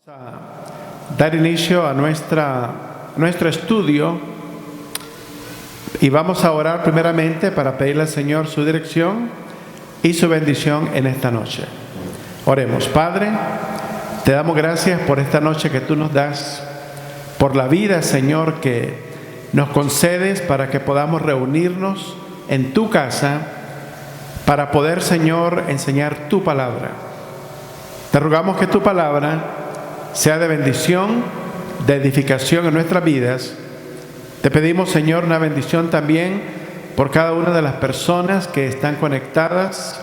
A dar inicio a nuestro estudio y vamos a orar primeramente para pedirle al Señor su dirección y su bendición en esta noche. Oremos. Padre, te damos gracias por esta noche que tú nos das, por la vida, Señor, que nos concedes para que podamos reunirnos en tu casa para poder, Señor, enseñar tu palabra. Te rogamos que tu palabra sea de bendición, de edificación en nuestras vidas. Te pedimos, Señor, una bendición también por cada una de las personas que están conectadas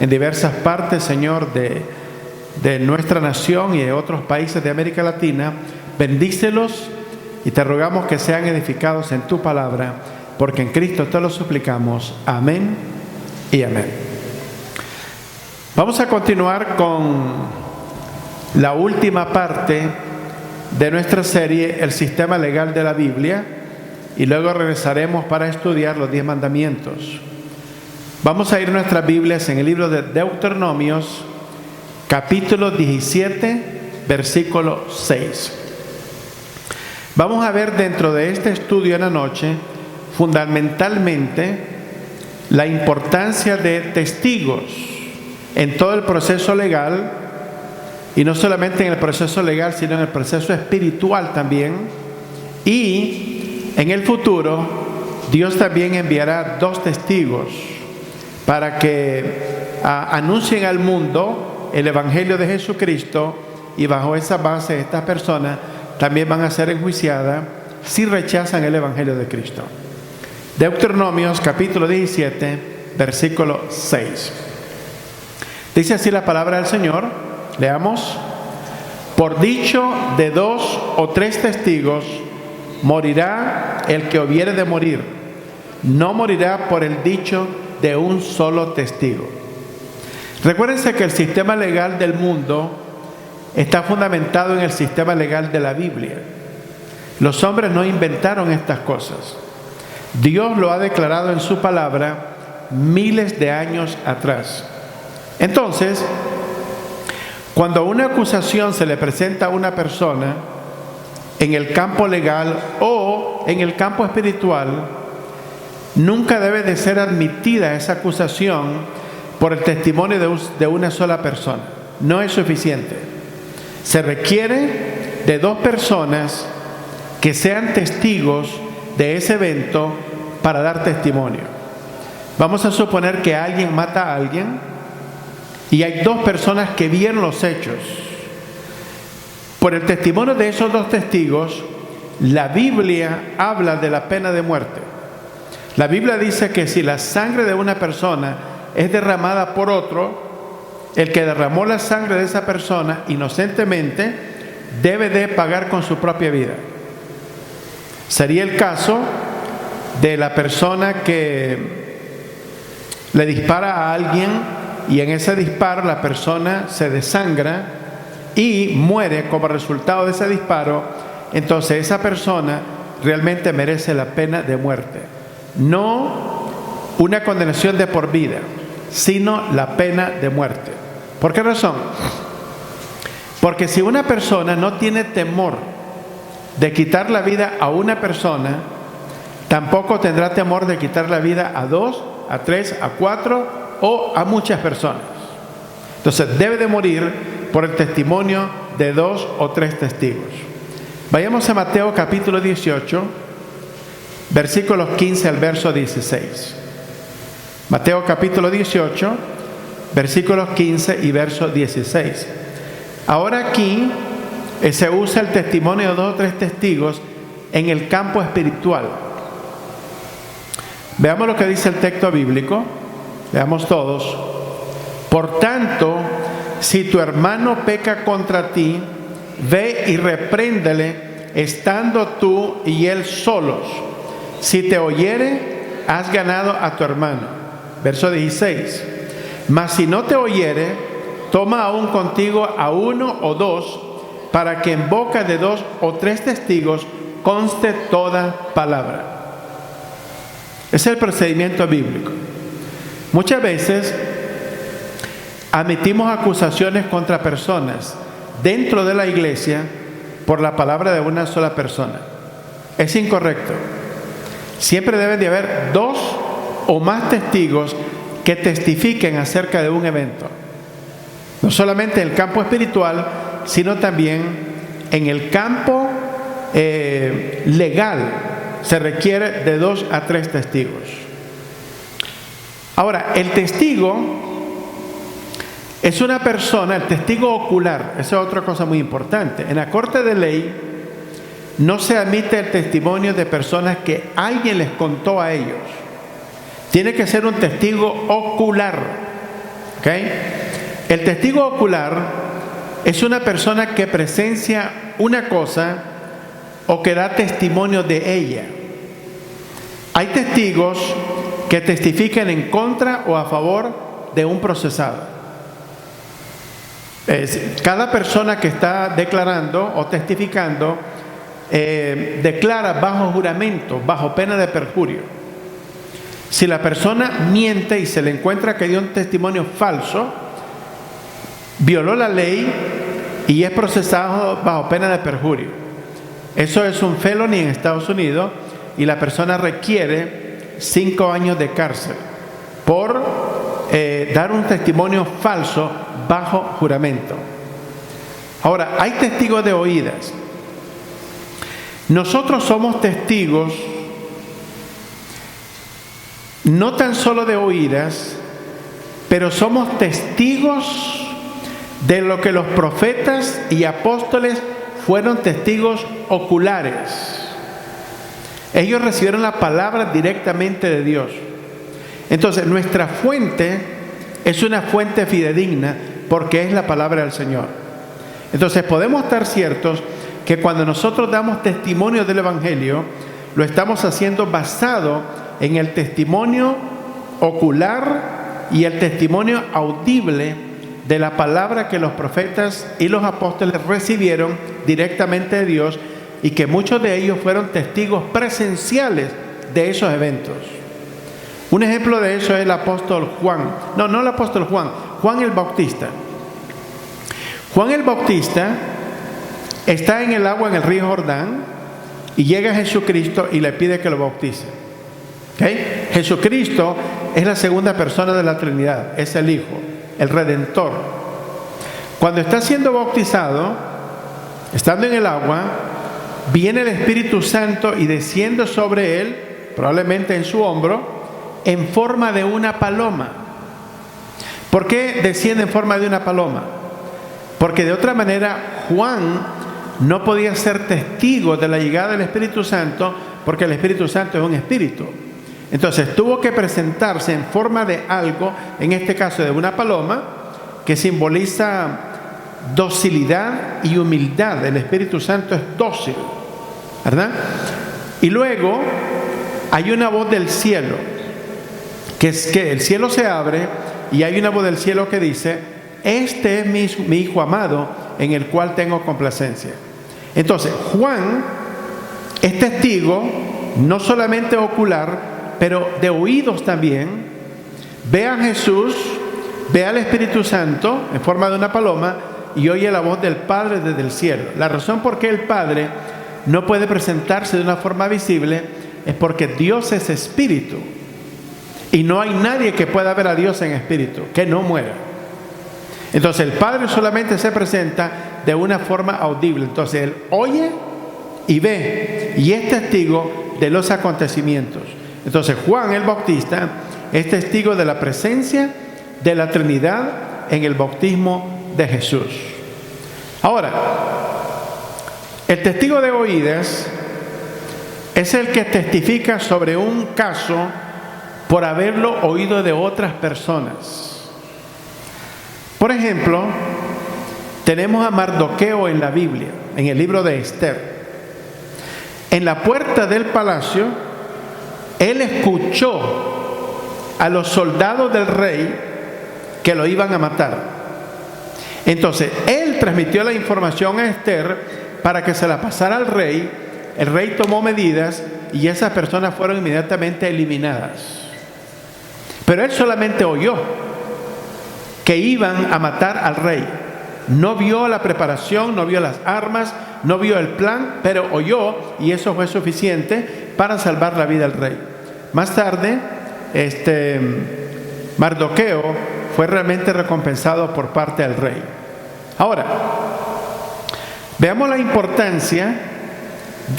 en diversas partes, Señor, de nuestra nación y de otros países de América Latina. Bendícelos y te rogamos que sean edificados en tu palabra, porque en Cristo te lo suplicamos. Amén y amén. Vamos a continuar con la última parte de nuestra serie, el sistema legal de la Biblia, y luego regresaremos para estudiar los 10 mandamientos. Vamos a ir a nuestras Biblias en el libro de Deuteronomios, capítulo 17, versículo 6. Vamos a ver dentro de este estudio en la noche, fundamentalmente, la importancia de testigos en todo el proceso legal. Y no solamente en el proceso legal, sino en el proceso espiritual también. Y en el futuro, Dios también enviará 2 testigos para que anuncien al mundo el Evangelio de Jesucristo. Y bajo esa base, estas personas también van a ser enjuiciadas si rechazan el Evangelio de Cristo. Deuteronomios capítulo 17, versículo 6. Dice así la palabra del Señor. Leamos: por dicho de 2 o 3 testigos morirá el que hubiere de morir, no morirá por el dicho de un solo testigo. Recuérdense que el sistema legal del mundo está fundamentado en el sistema legal de la Biblia. Los hombres no inventaron estas cosas. Dios lo ha declarado en su palabra miles de años atrás. Entonces, cuando una acusación se le presenta a una persona en el campo legal o en el campo espiritual, nunca debe de ser admitida esa acusación por el testimonio de una sola persona. No es suficiente. Se requiere de 2 personas que sean testigos de ese evento para dar testimonio. Vamos a suponer que alguien mata a alguien y hay 2 personas que vieron los hechos. Por el testimonio de esos 2 testigos, la Biblia habla de la pena de muerte. La Biblia dice que si la sangre de una persona es derramada por otro, el que derramó la sangre de esa persona inocentemente debe de pagar con su propia vida. Sería el caso de la persona que le dispara a alguien y en ese disparo la persona se desangra y muere como resultado de ese disparo. Entonces esa persona realmente merece la pena de muerte. No una condenación de por vida, sino la pena de muerte. ¿Por qué razón? Porque si una persona no tiene temor de quitar la vida a una persona, tampoco tendrá temor de quitar la vida a 2, a 3, a 4 o a muchas personas. Entonces debe de morir por el testimonio de 2 o 3 testigos. Vayamos a Mateo capítulo 18, versículos 15 al verso 16. Mateo capítulo 18, versículos 15 y verso 16. Ahora aquí se usa el testimonio de 2 o 3 testigos en el campo espiritual. Veamos lo que dice el texto bíblico. Veamos todos. Por tanto, si tu hermano peca contra ti, ve y repréndele, estando tú y él solos. Si te oyere, has ganado a tu hermano. Verso 16. Mas si no te oyere, toma aún contigo a 1 o 2, para que en boca de 2 o 3 testigos conste toda palabra. Es el procedimiento bíblico. Muchas veces admitimos acusaciones contra personas dentro de la iglesia por la palabra de una sola persona. Es incorrecto. Siempre deben de haber 2 o más testigos que testifiquen acerca de un evento. No solamente en el campo espiritual, sino también en el campo legal. Se requiere de 2 a 3 testigos. Ahora, el testigo es una persona, el testigo ocular, esa es otra cosa muy importante. En la corte de ley no se admite el testimonio de personas que alguien les contó a ellos. Tiene que ser un testigo ocular. ¿Ok? El testigo ocular es una persona que presencia una cosa o que da testimonio de ella. Hay testigos que testifican en contra o a favor de un procesado. Cada persona que está declarando o testificando declara bajo juramento, bajo pena de perjurio. Si la persona miente y se le encuentra que dio un testimonio falso, violó la ley y es procesado bajo pena de perjurio. Eso es un felony en Estados Unidos y la persona requiere 5 años de cárcel por dar un testimonio falso bajo juramento. Ahora, hay testigos de oídas. Nosotros somos testigos no tan solo de oídas, pero somos testigos de lo que los profetas y apóstoles fueron testigos oculares. Ellos recibieron la palabra directamente de Dios. Entonces, nuestra fuente es una fuente fidedigna porque es la palabra del Señor. Entonces, podemos estar ciertos que cuando nosotros damos testimonio del Evangelio, lo estamos haciendo basado en el testimonio ocular y el testimonio audible de la palabra que los profetas y los apóstoles recibieron directamente de Dios y que muchos de ellos fueron testigos presenciales de esos eventos. Un ejemplo de eso es el apóstol Juan. No el apóstol Juan, Juan el Bautista. Juan el Bautista está en el agua en el río Jordán y llega Jesucristo y le pide que lo bautice. ¿Okay? Jesucristo es la segunda persona de la Trinidad, es el Hijo, el Redentor. Cuando está siendo bautizado, estando en el agua, viene el Espíritu Santo y desciende sobre él, probablemente en su hombro, en forma de una paloma. ¿Por qué desciende en forma de una paloma? Porque de otra manera Juan no podía ser testigo de la llegada del Espíritu Santo, porque el Espíritu Santo es un espíritu. Entonces tuvo que presentarse en forma de algo, en este caso de una paloma, que simboliza docilidad y humildad. El Espíritu Santo es dócil, ¿verdad? Y luego hay una voz del cielo, que es que el cielo se abre y hay una voz del cielo que dice: este es mi Hijo amado, en el cual tengo complacencia. Entonces Juan es testigo no solamente ocular, pero de oídos también. Ve a Jesús, ve al Espíritu Santo en forma de una paloma y oye la voz del Padre desde el cielo. La razón por qué el Padre no puede presentarse de una forma visible es porque Dios es espíritu y no hay nadie que pueda ver a Dios en espíritu, que no muera. Entonces el Padre solamente se presenta de una forma audible. Entonces Él oye y ve y es testigo de los acontecimientos. Entonces Juan el Bautista es testigo de la presencia de la Trinidad en el bautismo de Jesús. Ahora, el testigo de oídas es el que testifica sobre un caso por haberlo oído de otras personas. Por ejemplo, tenemos a Mardoqueo en la Biblia, en el libro de Esther. En la puerta del palacio, él escuchó a los soldados del rey que lo iban a matar. Entonces, él transmitió la información a Esther para que se la pasara al rey. El rey tomó medidas y esas personas fueron inmediatamente eliminadas. Pero él solamente oyó que iban a matar al rey. No vio la preparación, no vio las armas, no vio el plan, pero oyó y eso fue suficiente para salvar la vida del rey. Más tarde, Mardoqueo fue realmente recompensado por parte del rey. Ahora, veamos la importancia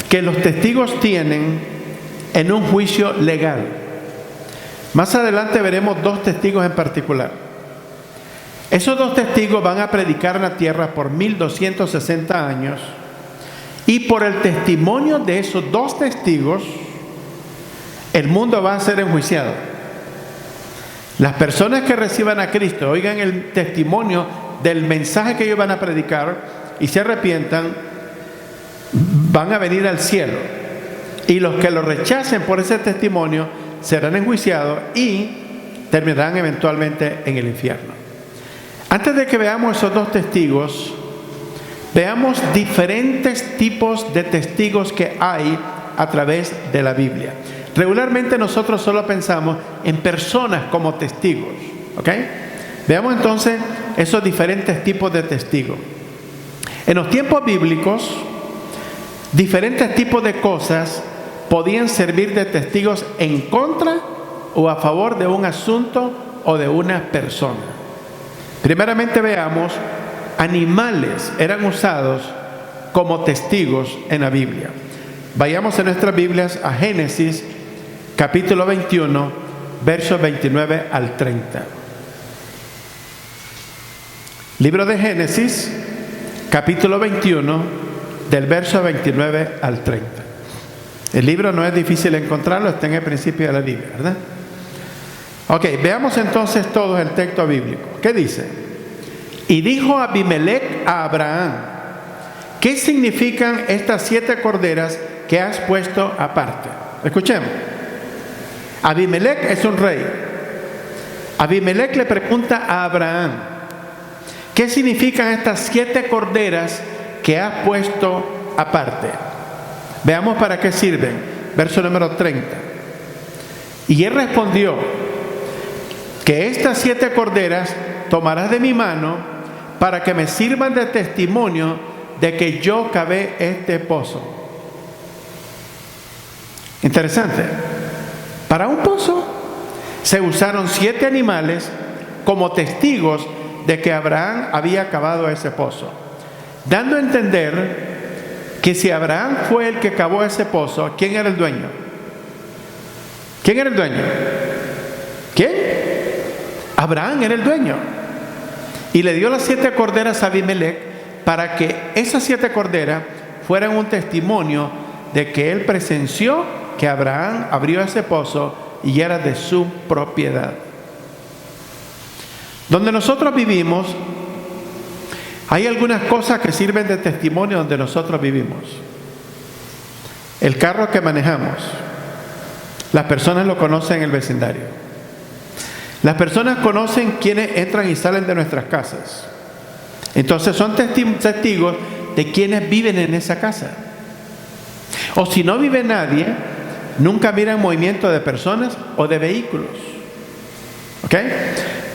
que los testigos tienen en un juicio legal. Más adelante veremos 2 testigos en particular. Esos 2 testigos van a predicar en la tierra por 1260 años y por el testimonio de esos 2 testigos el mundo va a ser enjuiciado. Las personas que reciban a Cristo, oigan el testimonio del mensaje que ellos van a predicar y se arrepientan, van a venir al cielo. Y los que lo rechacen por ese testimonio serán enjuiciados y terminarán eventualmente en el infierno. Antes de que veamos esos 2 testigos, veamos diferentes tipos de testigos que hay a través de la Biblia. Regularmente nosotros solo pensamos en personas como testigos, ¿ok? Veamos entonces esos diferentes tipos de testigos. En los tiempos bíblicos, diferentes tipos de cosas podían servir de testigos en contra o a favor de un asunto o de una persona. Primeramente veamos, animales eran usados como testigos en la Biblia. Vayamos en nuestras Biblias a Génesis capítulo 21, versos 29 al 30. Libro de Génesis, capítulo 21, del verso 29 al 30. El libro no es difícil encontrarlo, está en el principio de la Biblia, ¿verdad? Ok, veamos entonces todos el texto bíblico. ¿Qué dice? Y dijo Abimelech a Abraham: ¿qué significan estas 7 corderas que has puesto aparte? Escuchemos. Abimelech es un rey. Abimelech le pregunta a Abraham: ¿qué significan estas 7 corderas que has puesto aparte? Veamos para qué sirven. Verso número 30. Y él respondió: que estas 7 corderas tomarás de mi mano para que me sirvan de testimonio de que yo cavé este pozo. Interesante. Para un pozo se usaron 7 animales como testigos de que Abraham había cavado ese pozo, dando a entender que si Abraham fue el que cavó ese pozo, ¿quién era el dueño? ¿Quién era el dueño? ¿Quién? Abraham era el dueño. Y le dio las 7 corderas a Abimelech para que esas 7 corderas fueran un testimonio de que él presenció que Abraham abrió ese pozo y era de su propiedad. Donde nosotros vivimos, hay algunas cosas que sirven de testimonio donde nosotros vivimos. El carro que manejamos, las personas lo conocen en el vecindario. Las personas conocen quienes entran y salen de nuestras casas. Entonces son testigos de quienes viven en esa casa. O si no vive nadie, nunca miran movimiento de personas o de vehículos. ¿Ok?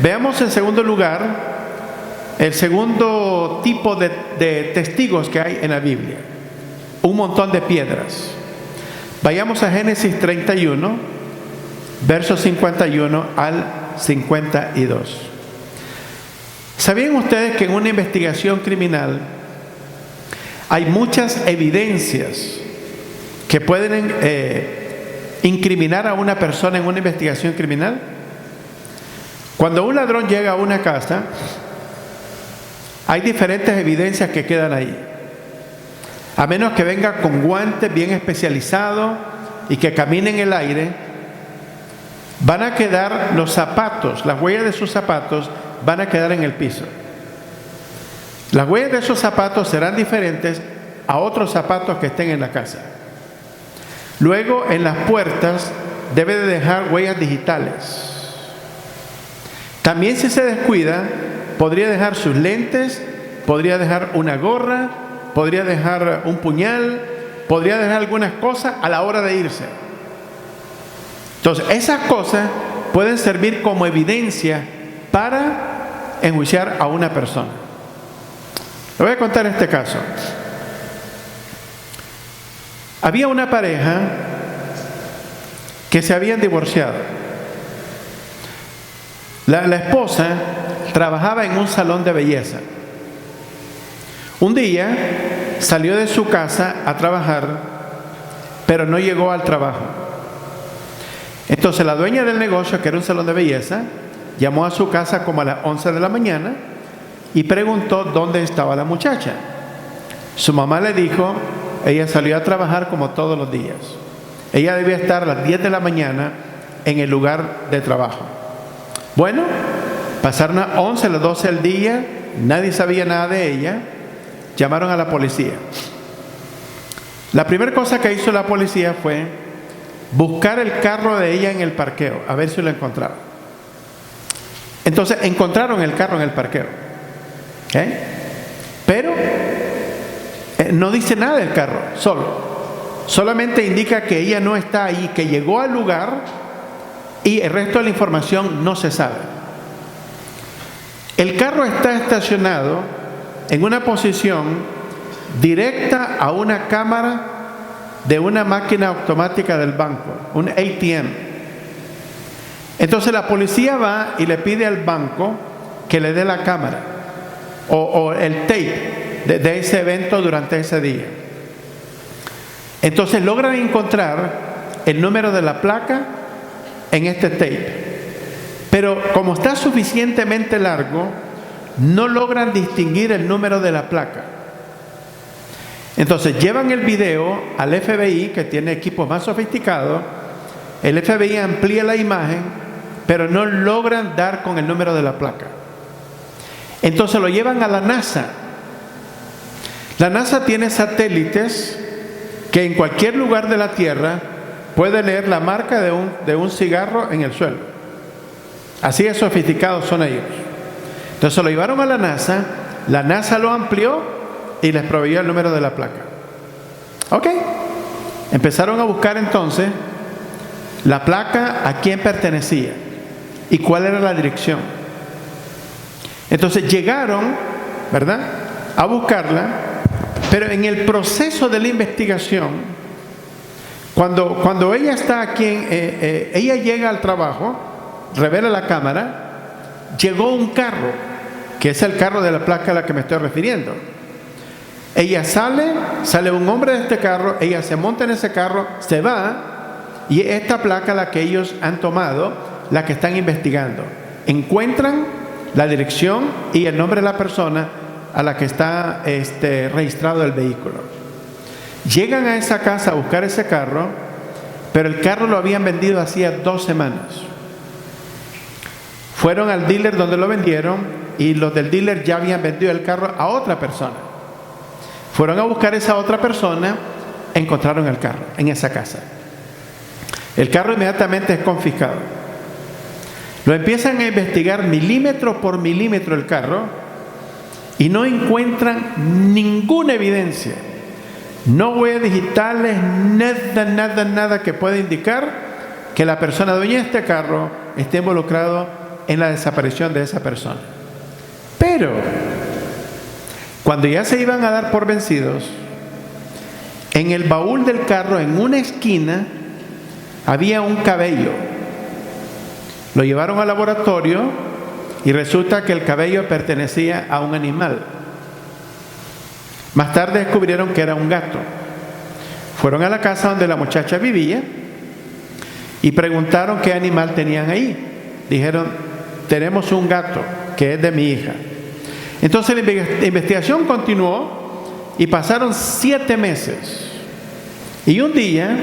Veamos en segundo lugar el segundo tipo de testigos que hay en la Biblia. Un montón de piedras. Vayamos a Génesis 31, versos 51 al 52. ¿Sabían ustedes que en una investigación criminal hay muchas evidencias que pueden incriminar a una persona en una investigación criminal? Cuando un ladrón llega a una casa, hay diferentes evidencias que quedan ahí. A menos que venga con guantes bien especializados y que camine en el aire, van a quedar los zapatos, las huellas de sus zapatos van a quedar en el piso. Las huellas de esos zapatos serán diferentes a otros zapatos que estén en la casa. Luego, en las puertas debe de dejar huellas digitales. También, si se descuida, podría dejar sus lentes, podría dejar una gorra, podría dejar un puñal, podría dejar algunas cosas a la hora de irse. Entonces, esas cosas pueden servir como evidencia para enjuiciar a una persona. Le voy a contar este caso. Había una pareja que se habían divorciado. La esposa trabajaba en un salón de belleza. Un día salió de su casa a trabajar, pero no llegó al trabajo. Entonces la dueña del negocio, que era un salón de belleza, llamó a su casa como a las 11 de la mañana y preguntó dónde estaba la muchacha. Su mamá le dijo, ella salió a trabajar como todos los días. Ella debía estar a las 10 de la mañana en el lugar de trabajo. Bueno, pasaron las 11, las 12 del día, nadie sabía nada de ella, llamaron a la policía. La primera cosa que hizo la policía fue buscar el carro de ella en el parqueo, a ver si lo encontraron. Entonces encontraron el carro en el parqueo. Pero no dice nada del carro, solamente indica que ella no está ahí, que llegó al lugar y el resto de la información no se sabe. El carro está estacionado en una posición directa a una cámara de una máquina automática del banco, un ATM. Entonces la policía va y le pide al banco que le dé la cámara o el tape de ese evento durante ese día. Entonces logran encontrar el número de la placa en este tape, pero como está suficientemente largo, no logran distinguir el número de la placa. Entonces llevan el video al FBI, que tiene equipos más sofisticados. El FBI amplía la imagen, pero no logran dar con el número de la placa. Entonces lo llevan a la NASA. La NASA tiene satélites que en cualquier lugar de la Tierra puede leer la marca de un cigarro en el suelo. Así de sofisticados son ellos. Entonces lo llevaron a la NASA lo amplió y les proveyó el número de la placa. Ok. Empezaron a buscar entonces la placa, a quién pertenecía y cuál era la dirección. Entonces llegaron, ¿verdad?, a buscarla, pero en el proceso de la investigación, cuando ella está aquí, ella llega al trabajo, revela la cámara, llegó un carro, que es el carro de la placa a la que me estoy refiriendo. Ella sale un hombre de este carro, ella se monta en ese carro, se va, y esta placa la que ellos han tomado, la que están investigando. Encuentran la dirección y el nombre de la persona a la que está registrado el vehículo. Llegan a esa casa a buscar ese carro, pero el carro lo habían vendido hacía 2 semanas. Fueron al dealer donde lo vendieron y los del dealer ya habían vendido el carro a otra persona. Fueron a buscar a esa otra persona, encontraron el carro en esa casa. El carro inmediatamente es confiscado. Lo empiezan a investigar milímetro por milímetro el carro y no encuentran ninguna evidencia. No huellas digitales, nada que pueda indicar que la persona dueña de este carro esté involucrado en la desaparición de esa persona. Pero cuando ya se iban a dar por vencidos, en el baúl del carro, en una esquina, había un cabello. Lo llevaron al laboratorio y resulta que el cabello pertenecía a un animal. Más tarde descubrieron que era un gato. Fueron a la casa donde la muchacha vivía y preguntaron qué animal tenían ahí. Dijeron, tenemos un gato que es de mi hija. Entonces la investigación continuó y pasaron 7 meses. Y un día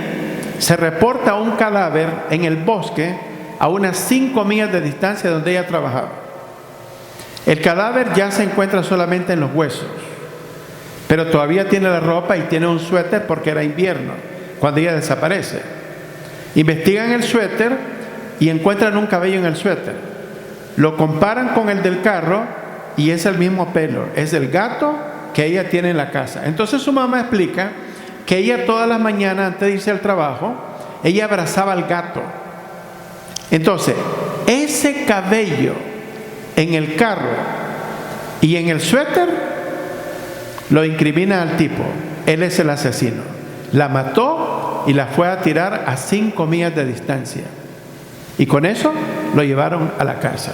se reporta un cadáver en el bosque a unas 5 millas de distancia donde ella trabajaba. El cadáver ya se encuentra solamente en los huesos, pero todavía tiene la ropa y tiene un suéter porque era invierno cuando ella desaparece. Investigan el suéter y encuentran un cabello en el suéter. Lo comparan con el del carro y es el mismo pelo, es el gato que ella tiene en la casa. Entonces su mamá explica que ella todas las mañanas antes de irse al trabajo, ella abrazaba al gato. Entonces, ese cabello en el carro y en el suéter lo incrimina al tipo. Él es el asesino. La mató y la fue a tirar a 5 millas de distancia. Y con eso lo llevaron a la cárcel.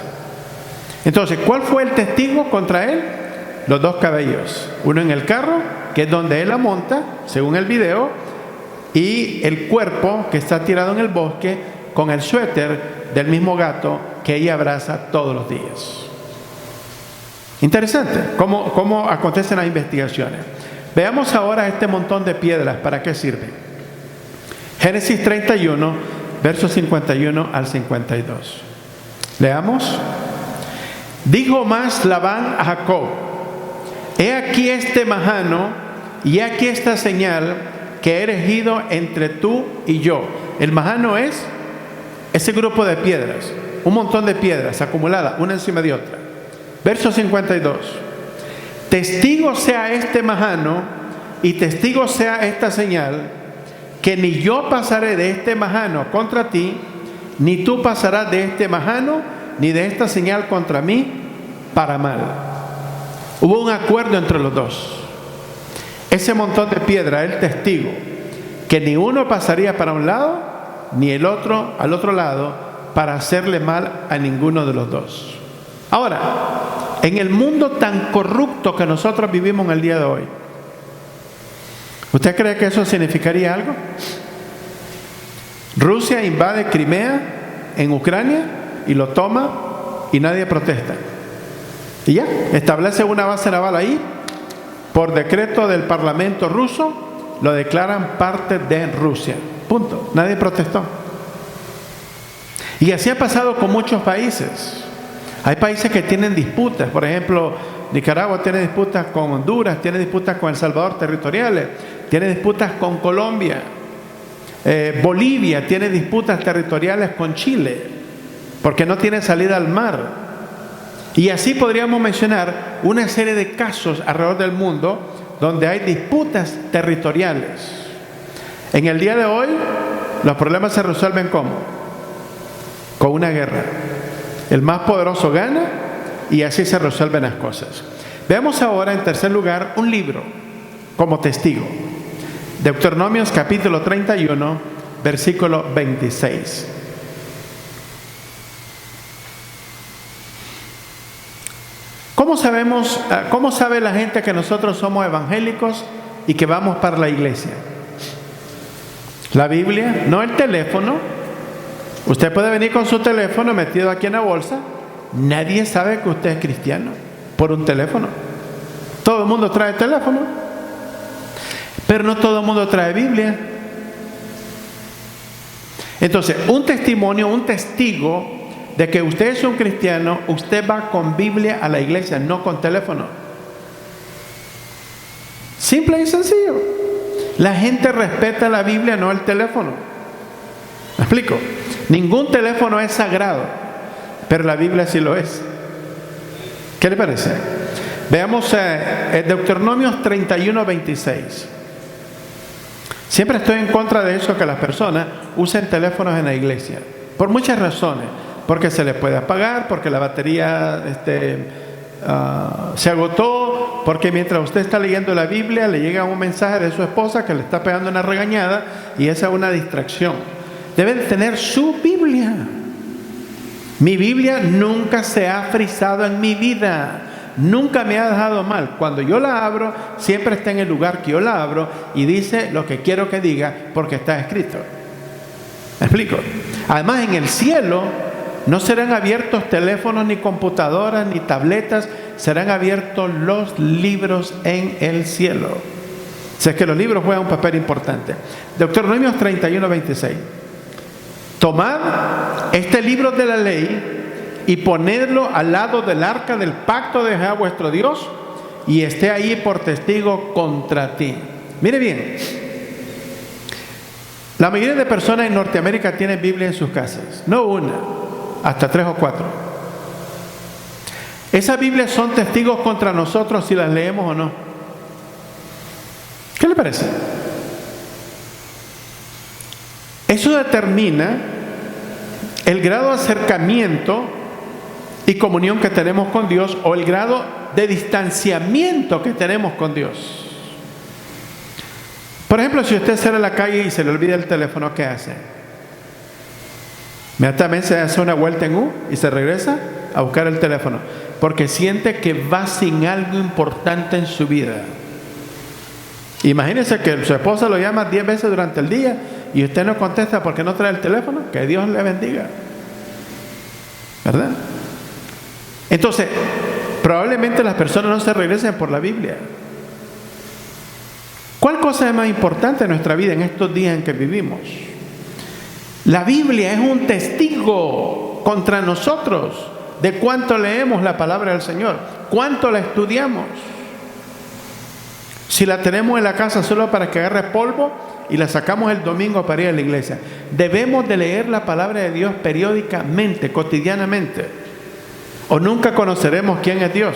Entonces, ¿cuál fue el testigo contra él? Los 2 caballos. Uno en el carro, que es donde él la monta, según el video, y el cuerpo que está tirado en el bosque con el suéter del mismo gato que ella abraza todos los días. Interesante cómo acontecen las investigaciones. Veamos ahora este montón de piedras, ¿para qué sirve? Génesis 31, versos 51 al 52. Leamos. Dijo más Labán a Jacob: he aquí este majano y he aquí esta señal que he erigido entre tú y yo. El majano es ese grupo de piedras, un montón de piedras acumuladas, una encima de otra. Verso 52. Testigo sea este majano y testigo sea esta señal, que ni yo pasaré de este majano contra ti, ni tú pasarás de este majano, ni de esta señal contra mí, para mal. Hubo un acuerdo entre los dos. Ese montón de piedra, el testigo, que ni uno pasaría para un lado, ni el otro al otro lado, para hacerle mal a ninguno de los dos. Ahora, en el mundo tan corrupto que nosotros vivimos en el día de hoy, ¿usted cree que eso significaría algo? Rusia invade Crimea en Ucrania y lo toma y nadie protesta. Y ya, establece una base naval ahí, por decreto del Parlamento ruso, lo declaran parte de Rusia. Punto. Nadie protestó. Y así ha pasado con muchos países. Hay países que tienen disputas. Por ejemplo, Nicaragua tiene disputas con Honduras, tiene disputas con El Salvador territoriales, tiene disputas con Colombia. Bolivia tiene disputas territoriales con Chile, porque no tiene salida al mar. Y así podríamos mencionar una serie de casos alrededor del mundo donde hay disputas territoriales. En el día de hoy, los problemas se resuelven ¿cómo? Con una guerra. El más poderoso gana y así se resuelven las cosas. Veamos ahora, en tercer lugar, un libro como testigo. Deuteronomios capítulo 31, versículo 26. ¿Cómo sabe la gente que nosotros somos evangélicos y que vamos para la iglesia? La Biblia, no el teléfono. Usted puede venir con su teléfono metido aquí en la bolsa. Nadie sabe que usted es cristiano por un teléfono. Todo el mundo trae teléfono, pero no todo el mundo trae Biblia. Entonces, un testimonio, un testigo de que usted es un cristiano, usted va con Biblia a la iglesia, no con teléfono. Simple y sencillo. La gente respeta la Biblia, no el teléfono. ¿Me explico? Ningún teléfono es sagrado, pero la Biblia sí lo es. ¿Qué le parece? Veamos Deuteronomios 31, 26. Siempre estoy en contra de eso, que las personas usen teléfonos en la iglesia, por muchas razones. Porque se les puede apagar, porque la batería se agotó, porque mientras usted está leyendo la Biblia le llega un mensaje de su esposa que le está pegando una regañada y esa es una distracción. Debe de tener su Biblia. Mi Biblia nunca se ha frisado en mi vida, nunca me ha dejado mal. Cuando yo la abro, siempre está en el lugar que yo la abro y dice lo que quiero que diga porque está escrito. ¿Me explico? Además, en el cielo no serán abiertos teléfonos, ni computadoras, ni tabletas. Serán abiertos los libros en el cielo. O sea, que los libros juegan un papel importante. Deuteronomios 31, 26. Tomad este libro de la ley y ponedlo al lado del arca del pacto de Jehová vuestro Dios, y esté ahí por testigo contra ti. Mire bien. La mayoría de personas en Norteamérica tienen Biblia en sus casas. No una, hasta 3 o 4. Esas Biblias son testigos contra nosotros si las leemos o no. ¿Qué le parece? Eso determina el grado de acercamiento y comunión que tenemos con Dios, o el grado de distanciamiento que tenemos con Dios. Por ejemplo, si usted sale a la calle y se le olvida el teléfono, ¿qué hace? Inmediatamente se hace una vuelta en U y se regresa a buscar el teléfono, porque siente que va sin algo importante en su vida. Imagínese que su esposa lo llama 10 veces durante el día y usted no contesta porque no trae el teléfono. Que Dios le bendiga, ¿verdad? Entonces, probablemente las personas no se regresen por la Biblia. ¿Cuál cosa es más importante en nuestra vida en estos días en que vivimos? La Biblia es un testigo contra nosotros de cuánto leemos la palabra del Señor, cuánto la estudiamos. Si la tenemos en la casa solo para que agarre polvo y la sacamos el domingo para ir a la iglesia, debemos de leer la palabra de Dios periódicamente, cotidianamente, o nunca conoceremos quién es Dios.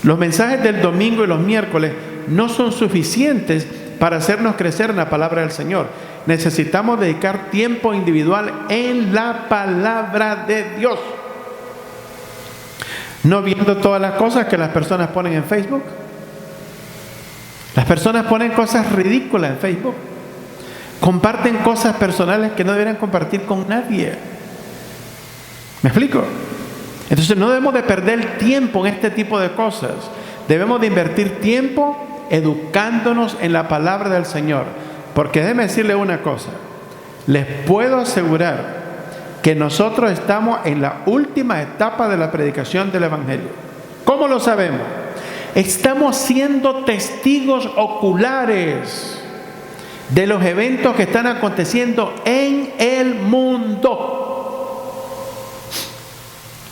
Los mensajes del domingo y los miércoles no son suficientes para hacernos crecer en la palabra del Señor. Necesitamos dedicar tiempo individual en la palabra de Dios. No viendo todas las cosas que las personas ponen en Facebook. Las personas ponen cosas ridículas en Facebook. Comparten cosas personales que no deberían compartir con nadie. ¿Me explico? Entonces no debemos de perder tiempo en este tipo de cosas. Debemos de invertir tiempo educándonos en la palabra del Señor. Porque déjeme decirle una cosa. Les puedo asegurar que nosotros estamos en la última etapa de la predicación del Evangelio. ¿Cómo lo sabemos? Estamos siendo testigos oculares de los eventos que están aconteciendo en el mundo.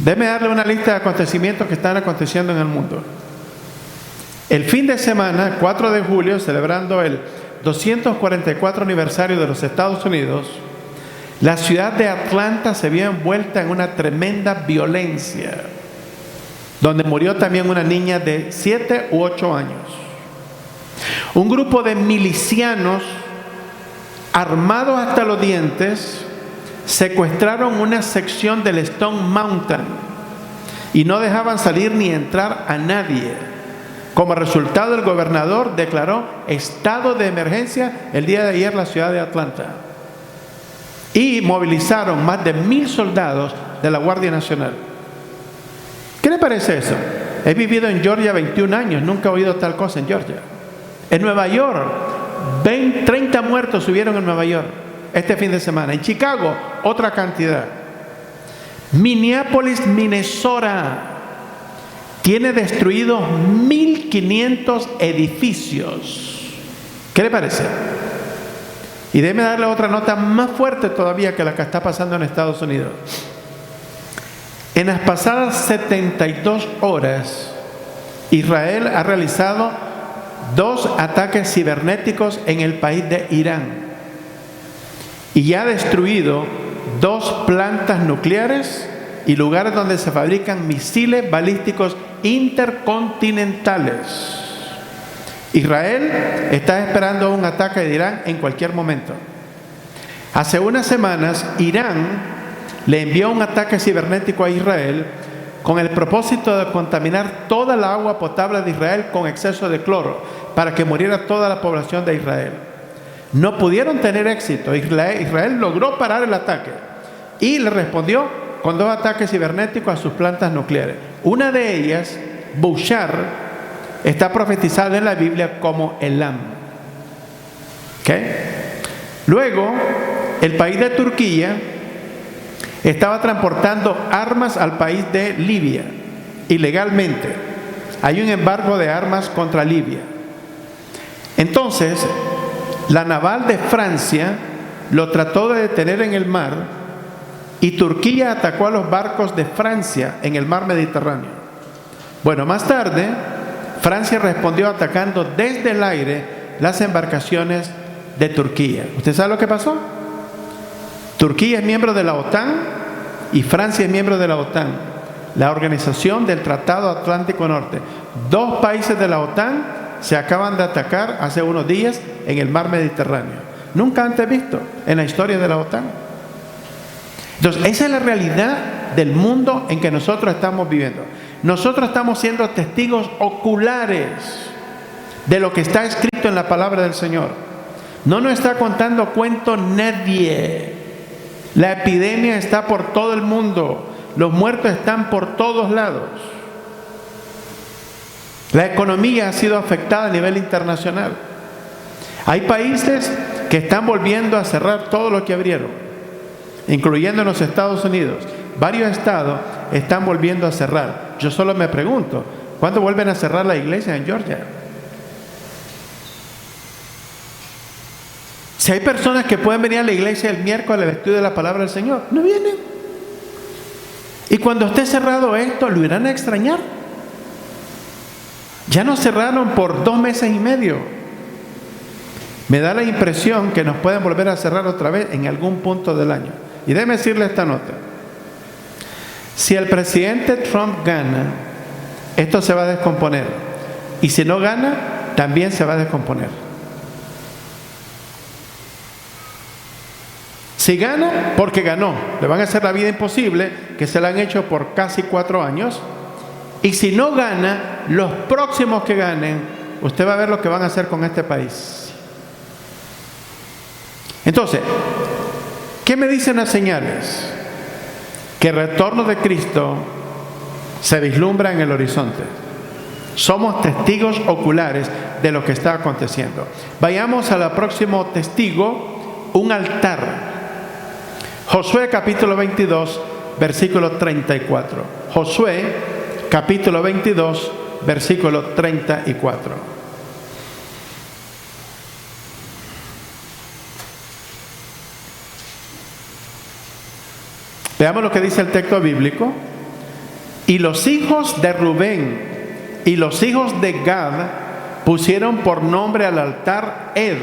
Déjeme darle una lista de acontecimientos que están aconteciendo en el mundo. El fin de semana, 4 de julio, celebrando el 244 aniversario de los Estados Unidos, la ciudad de Atlanta se vio envuelta en una tremenda violencia, donde murió también una niña de 7 u 8 años. Un grupo de milicianos armados hasta los dientes secuestraron una sección del Stone Mountain y no dejaban salir ni entrar a nadie. Como resultado, el gobernador declaró estado de emergencia el día de ayer en la ciudad de Atlanta y movilizaron más de 1,000 soldados de la Guardia Nacional. ¿Qué le parece eso? He vivido en Georgia 21 años, nunca he oído tal cosa en Georgia. En Nueva York, 30 muertos subieron en Nueva York este fin de semana. En Chicago, otra cantidad. Minneapolis, Minnesota, tiene destruidos 1,500 edificios. ¿Qué le parece? Y déjeme darle otra nota más fuerte todavía que la que está pasando en Estados Unidos. En las pasadas 72 horas, Israel ha realizado 2 ataques cibernéticos en el país de Irán y ha destruido 2 plantas nucleares y lugares donde se fabrican misiles balísticos intercontinentales. Israel está esperando un ataque de Irán en cualquier momento. Hace unas semanas, Irán le envió un ataque cibernético a Israel con el propósito de contaminar toda la agua potable de Israel con exceso de cloro para que muriera toda la población de Israel. No pudieron tener éxito. Israel logró parar el ataque y le respondió con 2 ataques cibernéticos a sus plantas nucleares. Una de ellas, Bushehr, está profetizada en la Biblia como Elam. ¿Okay? Luego, el país de Turquía estaba transportando armas al país de Libia, ilegalmente. Hay un embargo de armas contra Libia. Entonces, la naval de Francia lo trató de detener en el mar y Turquía atacó a los barcos de Francia en el mar Mediterráneo. Bueno, más tarde, Francia respondió atacando desde el aire las embarcaciones de Turquía. ¿Usted sabe lo que pasó? Turquía es miembro de la OTAN y Francia es miembro de la OTAN, la Organización del Tratado Atlántico Norte. 2 países de la OTAN se acaban de atacar hace unos días en el mar Mediterráneo. Nunca antes visto en la historia de la OTAN. Entonces, esa es la realidad del mundo en que nosotros estamos viviendo. Nosotros estamos siendo testigos oculares de lo que está escrito en la palabra del Señor. No nos está contando cuento nadie. La epidemia está por todo el mundo. Los muertos están por todos lados. La economía ha sido afectada a nivel internacional. Hay países que están volviendo a cerrar todo lo que abrieron, incluyendo en los Estados Unidos. Varios estados están volviendo a cerrar. Yo solo me pregunto, ¿cuándo vuelven a cerrar la iglesia en Georgia? Si hay personas que pueden venir a la iglesia el miércoles al estudio de la palabra del Señor, no vienen. Y cuando esté cerrado esto, lo irán a extrañar. Ya nos cerraron por 2 meses y medio. Me da la impresión que nos pueden volver a cerrar otra vez en algún punto del año. Y déjeme decirle esta nota. Si el presidente Trump gana, esto se va a descomponer. Y si no gana, también se va a descomponer. Si gana, porque ganó. Le van a hacer la vida imposible, que se la han hecho por casi 4 años. Y si no gana, los próximos que ganen, usted va a ver lo que van a hacer con este país. Entonces, ¿qué me dicen las señales? Que el retorno de Cristo se vislumbra en el horizonte. Somos testigos oculares de lo que está aconteciendo. Vayamos al próximo testigo, un altar. Josué capítulo 22, versículo 34. Josué capítulo 22, versículo 34. Veamos lo que dice el texto bíblico. Y los hijos de Rubén y los hijos de Gad pusieron por nombre al altar Ed,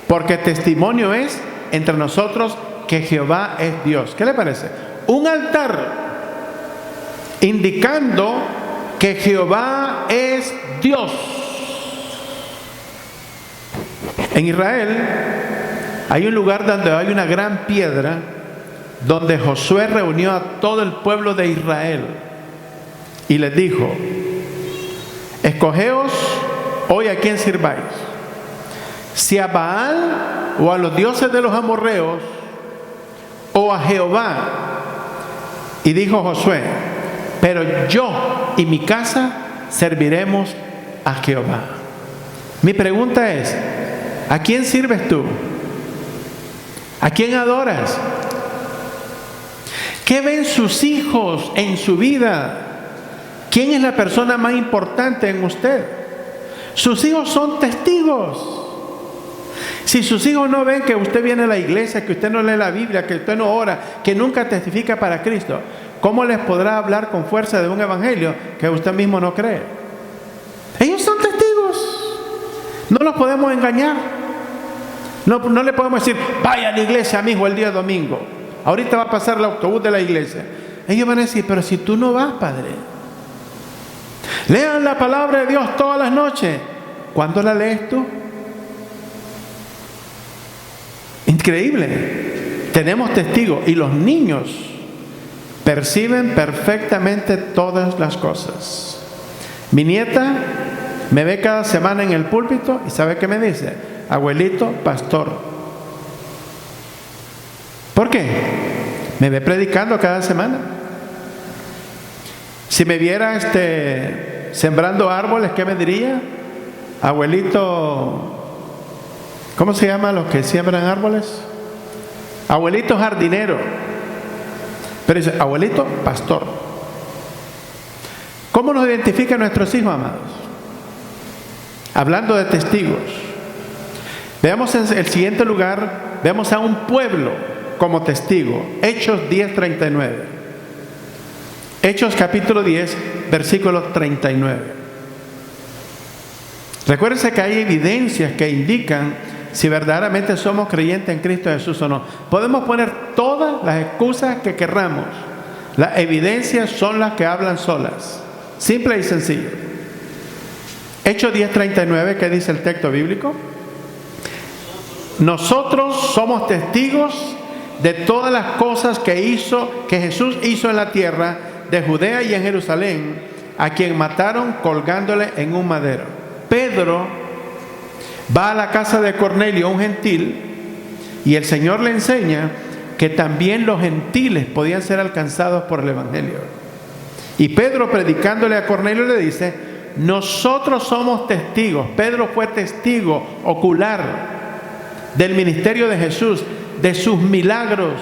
porque testimonio es entre nosotros que Jehová es Dios. ¿Qué le parece? Un altar indicando que Jehová es Dios. En Israel hay un lugar donde hay una gran piedra donde Josué reunió a todo el pueblo de Israel y les dijo: escogeos hoy a quién sirváis, si a Baal o a los dioses de los amorreos o a Jehová. Y dijo Josué: pero yo y mi casa serviremos a Jehová. Mi pregunta es: ¿a quién sirves tú? ¿A quién adoras? ¿Qué ven sus hijos en su vida? ¿Quién es la persona más importante en usted? Sus hijos son testigos. Si sus hijos no ven que usted viene a la iglesia, que usted no lee la Biblia, que usted no ora, que nunca testifica para Cristo, ¿cómo les podrá hablar con fuerza de un evangelio que usted mismo no cree? Ellos son testigos. No los podemos engañar. No le podemos decir: vaya a la iglesia, mi hijo, el día domingo. Ahorita va a pasar el autobús de la iglesia. Ellos van a decir: pero si tú no vas, padre. Lean la palabra de Dios todas las noches. ¿Cuándo la lees tú? Increíble. Tenemos testigos y los niños perciben perfectamente todas las cosas. Mi nieta me ve cada semana en el púlpito y ¿sabe qué me dice? Abuelito, pastor. ¿Por qué? Me ve predicando cada semana. Si me viera sembrando árboles, ¿qué me diría? Abuelito, ¿cómo se llama los que siembran árboles? Abuelito jardinero. Pero dice: abuelito pastor. ¿Cómo nos identifican nuestros hijos, amados? Hablando de testigos. Veamos en el siguiente lugar, vemos a un pueblo como testigo. Hechos 10:39. Hechos capítulo 10, versículo 39. Recuérdense que hay evidencias que indican si verdaderamente somos creyentes en Cristo Jesús o no. Podemos poner todas las excusas que querramos. Las evidencias son las que hablan solas. Simple y sencillo. Hechos 10:39, ¿qué dice el texto bíblico? Nosotros somos testigos de todas las cosas que Jesús hizo en la tierra, de Judea y en Jerusalén, a quien mataron colgándole en un madero. Pedro va a la casa de Cornelio, un gentil, y el Señor le enseña que también los gentiles podían ser alcanzados por el Evangelio. Y Pedro, predicándole a Cornelio, le dice: nosotros somos testigos. Pedro fue testigo ocular del ministerio de Jesús, de sus milagros,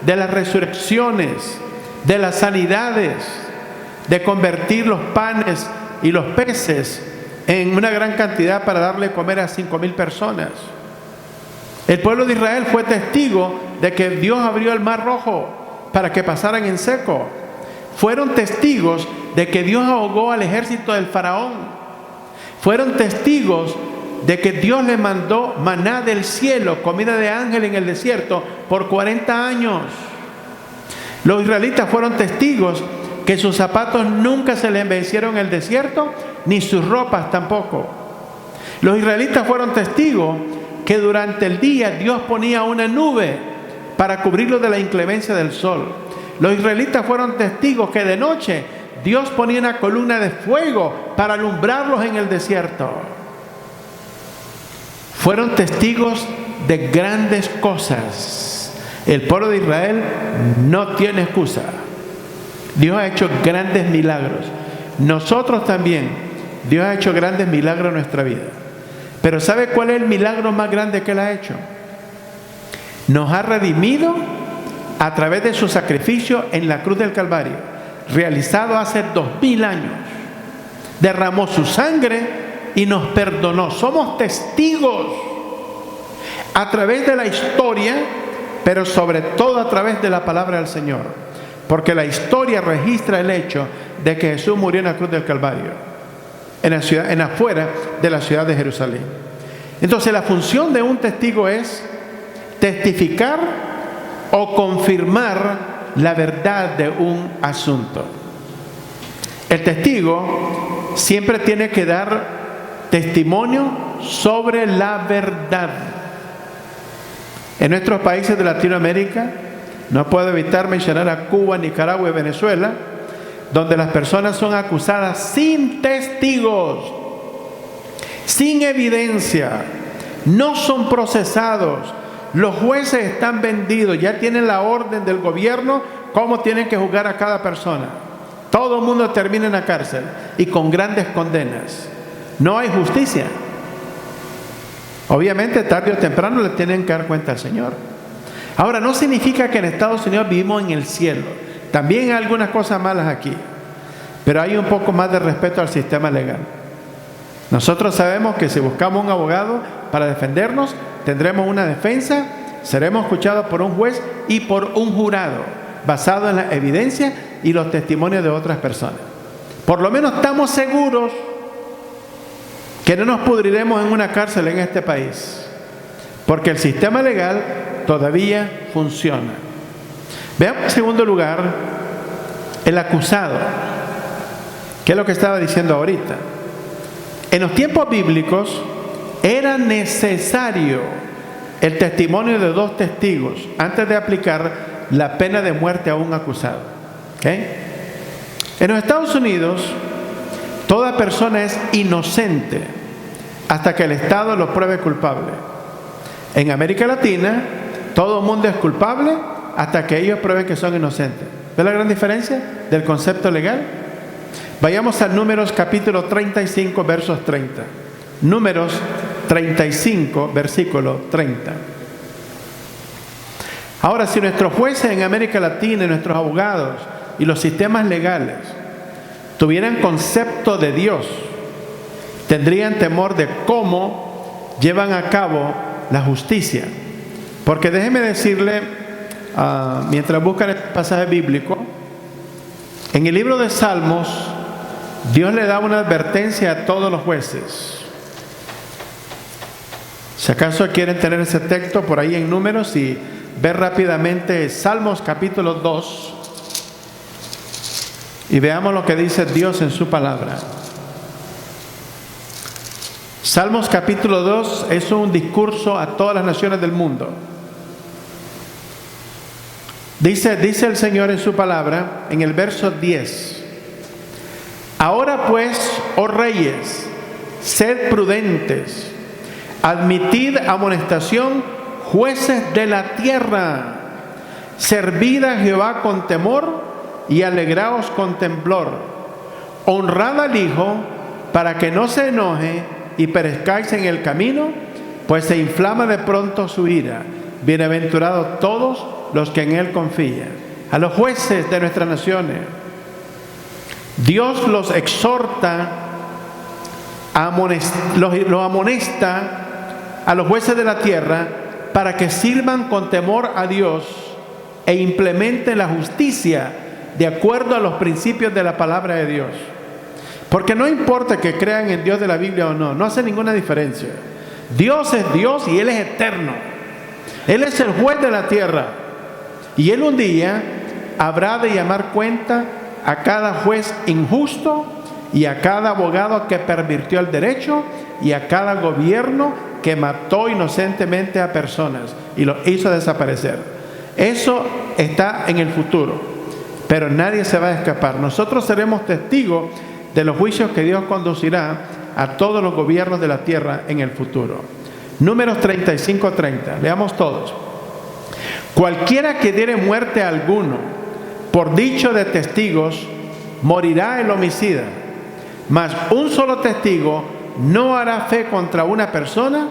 de las resurrecciones, de las sanidades, de convertir los panes y los peces en una gran cantidad para darle comer a 5,000 personas. El pueblo de Israel fue testigo de que Dios abrió el mar rojo para que pasaran en seco. Fueron testigos de que Dios ahogó al ejército del faraón. Fueron testigos de que Dios le mandó maná del cielo, comida de ángel en el desierto, por 40 años. Los israelitas fueron testigos que sus zapatos nunca se les envejecieron en el desierto, ni sus ropas tampoco. Los israelitas fueron testigos que durante el día Dios ponía una nube para cubrirlos de la inclemencia del sol. Los israelitas fueron testigos que de noche Dios ponía una columna de fuego para alumbrarlos en el desierto. Fueron testigos de grandes cosas. El pueblo de Israel no tiene excusa. Dios ha hecho grandes milagros. Nosotros también. Dios ha hecho grandes milagros en nuestra vida. Pero ¿sabe cuál es el milagro más grande que Él ha hecho? Nos ha redimido a través de su sacrificio en la cruz del Calvario, realizado hace 2000 años. Derramó su sangre y nos perdonó. Somos testigos a través de la historia, pero sobre todo a través de la palabra del Señor. Porque la historia registra el hecho de que Jesús murió en la cruz del Calvario, en afuera de la ciudad de Jerusalén. Entonces la función de un testigo es testificar o confirmar la verdad de un asunto. El testigo siempre tiene que dar testimonio sobre la verdad. En nuestros países de Latinoamérica, no puedo evitar mencionar a Cuba, Nicaragua y Venezuela, donde las personas son acusadas sin testigos, sin evidencia, no son procesados. Los jueces están vendidos, ya tienen la orden del gobierno cómo tienen que juzgar a cada persona. Todo el mundo termina en la cárcel y con grandes condenas. No hay justicia. Obviamente tarde o temprano le tienen que dar cuenta al Señor. Ahora, no significa que en Estados Unidos vivimos en el cielo. También hay algunas cosas malas aquí, pero hay un poco más de respeto al sistema legal. Nosotros sabemos que si buscamos un abogado para defendernos, tendremos una defensa, seremos escuchados por un juez y por un jurado, basado en la evidencia y los testimonios de otras personas. Por lo menos estamos seguros que no nos pudriremos en una cárcel en este país, porque el sistema legal todavía funciona. Veamos en segundo lugar el acusado. ¿Qué es lo que estaba diciendo ahorita? En los tiempos bíblicos era necesario el testimonio de 2 testigos antes de aplicar la pena de muerte a un acusado. ¿Okay? En los Estados Unidos, toda persona es inocente hasta que el Estado lo pruebe culpable. En América Latina, todo el mundo es culpable hasta que ellos prueben que son inocentes. ¿Ve la gran diferencia del concepto legal? Vayamos a Números capítulo 35, versos 30. Números 35, versículo 30. Ahora, si nuestros jueces en América Latina y nuestros abogados y los sistemas legales tuvieran concepto de Dios, tendrían temor de cómo llevan a cabo la justicia. Porque déjeme decirle, mientras buscan el pasaje bíblico, en el libro de Salmos, Dios le da una advertencia a todos los jueces. Si acaso quieren tener ese texto por ahí en Números y ver rápidamente Salmos capítulo 2 y veamos lo que dice Dios en su palabra. Salmos capítulo 2 es un discurso a todas las naciones del mundo. Dice el Señor en su palabra, en el verso 10. Ahora pues, oh reyes, sed prudentes, admitid amonestación, jueces de la tierra, servid a Jehová con temor y alegraos con temblor. Honrad al Hijo para que no se enoje y perezcáis en el camino, pues se inflama de pronto su ira. Bienaventurados todos los que en Él confían. A los jueces de nuestras naciones, Dios los exhorta, los amonesta a los jueces de la tierra para que sirvan con temor a Dios e implementen la justicia de acuerdo a los principios de la palabra de Dios. Porque no importa que crean en Dios de la Biblia o no, no hace ninguna diferencia. Dios es Dios y Él es eterno. Él es el juez de la tierra. Y Él un día habrá de llamar cuenta a cada juez injusto y a cada abogado que pervirtió el derecho y a cada gobierno que mató inocentemente a personas y los hizo desaparecer. Eso está en el futuro, pero nadie se va a escapar. Nosotros seremos testigos de los juicios que Dios conducirá a todos los gobiernos de la tierra en el futuro. Números 35:30, leamos todos. Cualquiera que diere muerte a alguno por dicho de testigos, morirá el homicida, mas un solo testigo no hará fe contra una persona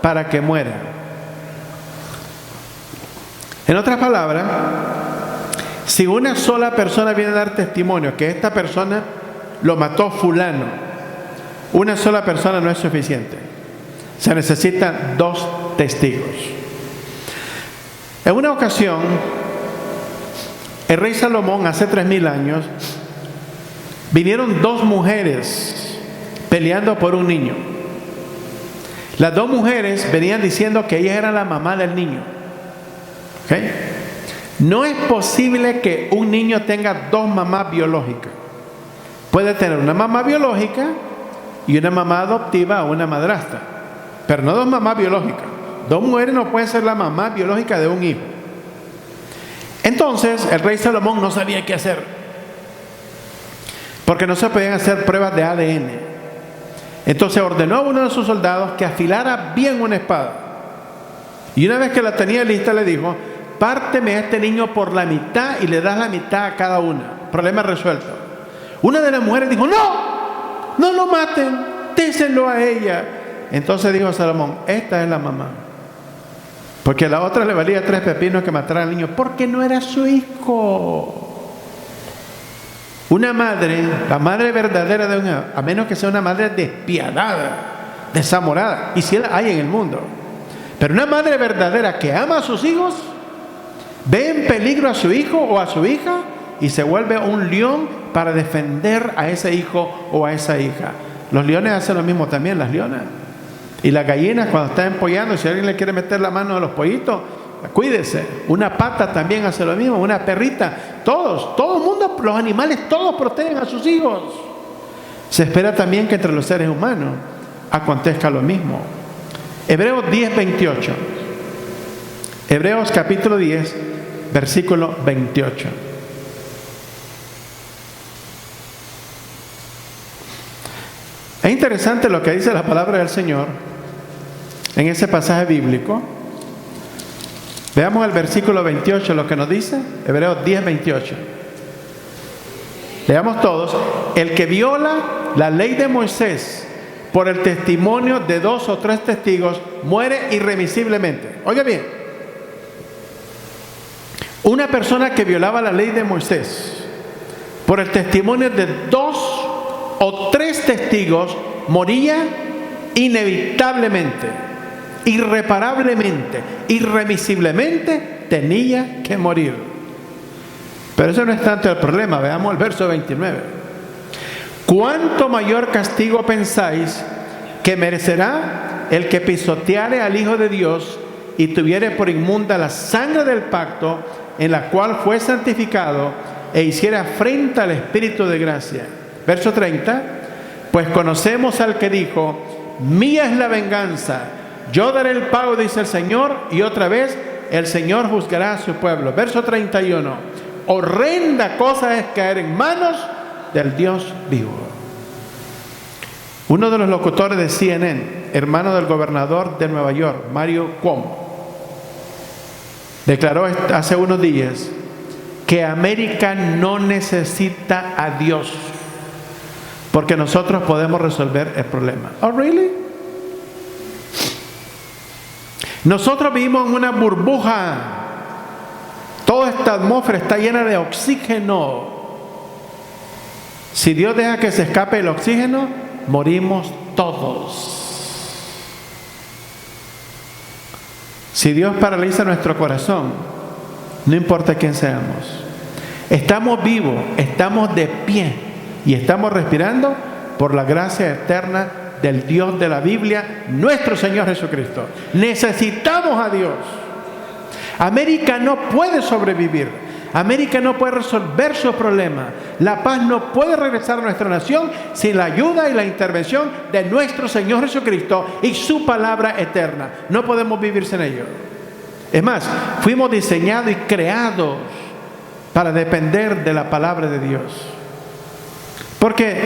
para que muera. En otras palabras, si una sola persona viene a dar testimonio que esta persona lo mató fulano, una sola persona no es suficiente. Se necesitan 2 testigos. En una ocasión, el rey Salomón, hace 3000 años, vinieron 2 mujeres peleando por un niño. Las 2 mujeres venían diciendo que ella era la mamá del niño. ¿Okay? No es posible que un niño tenga 2 mamás biológicas. Puede tener una mamá biológica y una mamá adoptiva o una madrastra, pero no 2 mamás biológicas. 2 mujeres no pueden ser la mamá biológica de un hijo. Entonces el rey Salomón no sabía qué hacer, porque no se podían hacer pruebas de ADN. Entonces ordenó a uno de sus soldados que afilara bien una espada, y una vez que la tenía lista le dijo: párteme a este niño por la mitad y le das la mitad a cada una. Problema resuelto. Una de las mujeres dijo: no lo maten, déselo a ella. Entonces dijo Salomón: esta es la mamá, porque a la otra le valía 3 pepinos que matara al niño, porque no era su hijo. Una madre, la madre verdadera de un hijo, a menos que sea una madre despiadada, desamorada, y si la hay en el mundo, pero una madre verdadera que ama a sus hijos, ve en peligro a su hijo o a su hija y se vuelve un león para defender a ese hijo o a esa hija. Los leones hacen lo mismo también, las leonas. Y las gallinas cuando están empollando, si alguien le quiere meter la mano a los pollitos, cuídese. Una pata también hace lo mismo, una perrita. Todo el mundo, los animales, todos protegen a sus hijos. Se espera también que entre los seres humanos acontezca lo mismo. Hebreos 10:28. Hebreos capítulo 10, versículo 28. Es interesante lo que dice la palabra del Señor en ese pasaje bíblico. Veamos el versículo 28, lo que nos dice, Hebreos 10:28. Leamos todos. El que viola la ley de Moisés por el testimonio de 2 o 3 testigos muere irremisiblemente. Oiga bien, una persona que violaba la ley de Moisés por el testimonio de 2 o 3 testigos moría inevitablemente, irreparablemente, irremisiblemente, tenía que morir. Pero eso no es tanto el problema. Veamos el verso 29. ¿Cuánto mayor castigo pensáis que merecerá el que pisoteare al Hijo de Dios y tuviere por inmunda la sangre del pacto en la cual fue santificado e hiciera afrenta al Espíritu de gracia? Verso 30. Pues conocemos al que dijo: mía es la venganza, yo daré el pago, dice el Señor, y otra vez el Señor juzgará a su pueblo. Verso 31. Horrenda cosa es caer en manos del Dios vivo. Uno de los locutores de CNN, hermano del gobernador de Nueva York, Mario Cuomo, declaró hace unos días que América no necesita a Dios, porque nosotros podemos resolver el problema. Oh, really? Nosotros vivimos en una burbuja. Toda esta atmósfera está llena de oxígeno. Si Dios deja que se escape el oxígeno, morimos todos. Si Dios paraliza nuestro corazón, no importa quién seamos, estamos vivos, estamos de pie y estamos respirando por la gracia eterna del Dios de la Biblia, nuestro Señor Jesucristo. Necesitamos a Dios. América no puede sobrevivir. América no puede resolver su problema. La paz no puede regresar a nuestra nación sin la ayuda y la intervención de nuestro Señor Jesucristo y su palabra eterna. No podemos vivir sin ello. Es más, fuimos diseñados y creados para depender de la palabra de Dios. Porque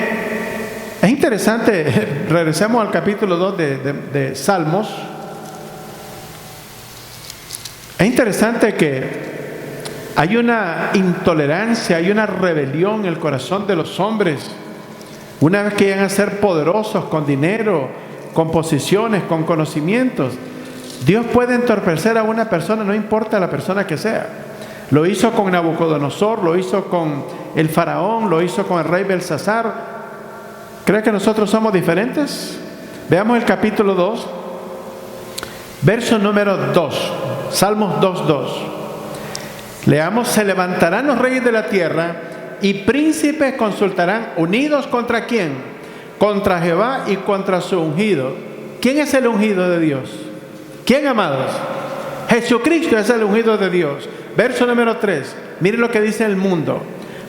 es interesante, regresemos al capítulo 2 de Salmos. Es interesante que hay una intolerancia, hay una rebelión en el corazón de los hombres. Una vez que llegan a ser poderosos con dinero, con posiciones, con conocimientos, Dios puede entorpecer a una persona, no importa la persona que sea. Lo hizo con Nabucodonosor, lo hizo con el faraón, lo hizo con el rey Belsasar. ¿Cree que nosotros somos diferentes? Veamos el capítulo 2, verso número 2, Salmos 2:2. Leamos: se levantarán los reyes de la tierra y príncipes consultarán, unidos ¿contra quién? Contra Jehová y contra su ungido. ¿Quién es el ungido de Dios? ¿Quién, amados? Jesucristo es el ungido de Dios. Verso número 3. Miren lo que dice el mundo: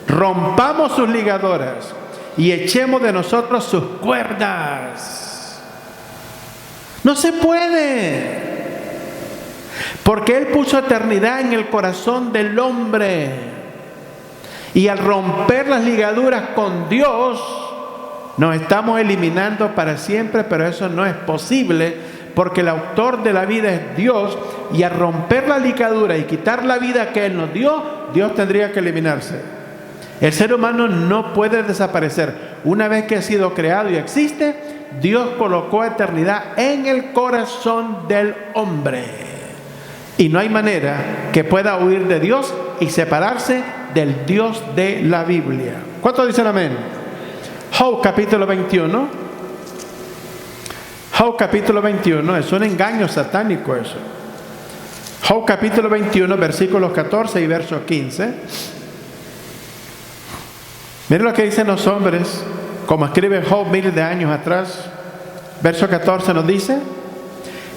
rompamos sus ligaduras y echemos de nosotros sus cuerdas. No se puede, porque Él puso eternidad en el corazón del hombre. Y al romper las ligaduras con Dios, nos estamos eliminando para siempre, pero eso no es posible, porque el autor de la vida es Dios, y al romper la ligadura y quitar la vida que Él nos dio, Dios tendría que eliminarse. El ser humano no puede desaparecer. Una vez que ha sido creado y existe, Dios colocó eternidad en el corazón del hombre. Y no hay manera que pueda huir de Dios y separarse del Dios de la Biblia. ¿Cuántos dicen amén? Job capítulo 21. Job capítulo 21, es un engaño satánico eso. Job capítulo 21, versículos 14 y verso 15. Miren lo que dicen los hombres, como escribe Job miles de años atrás. Verso 14 nos dice: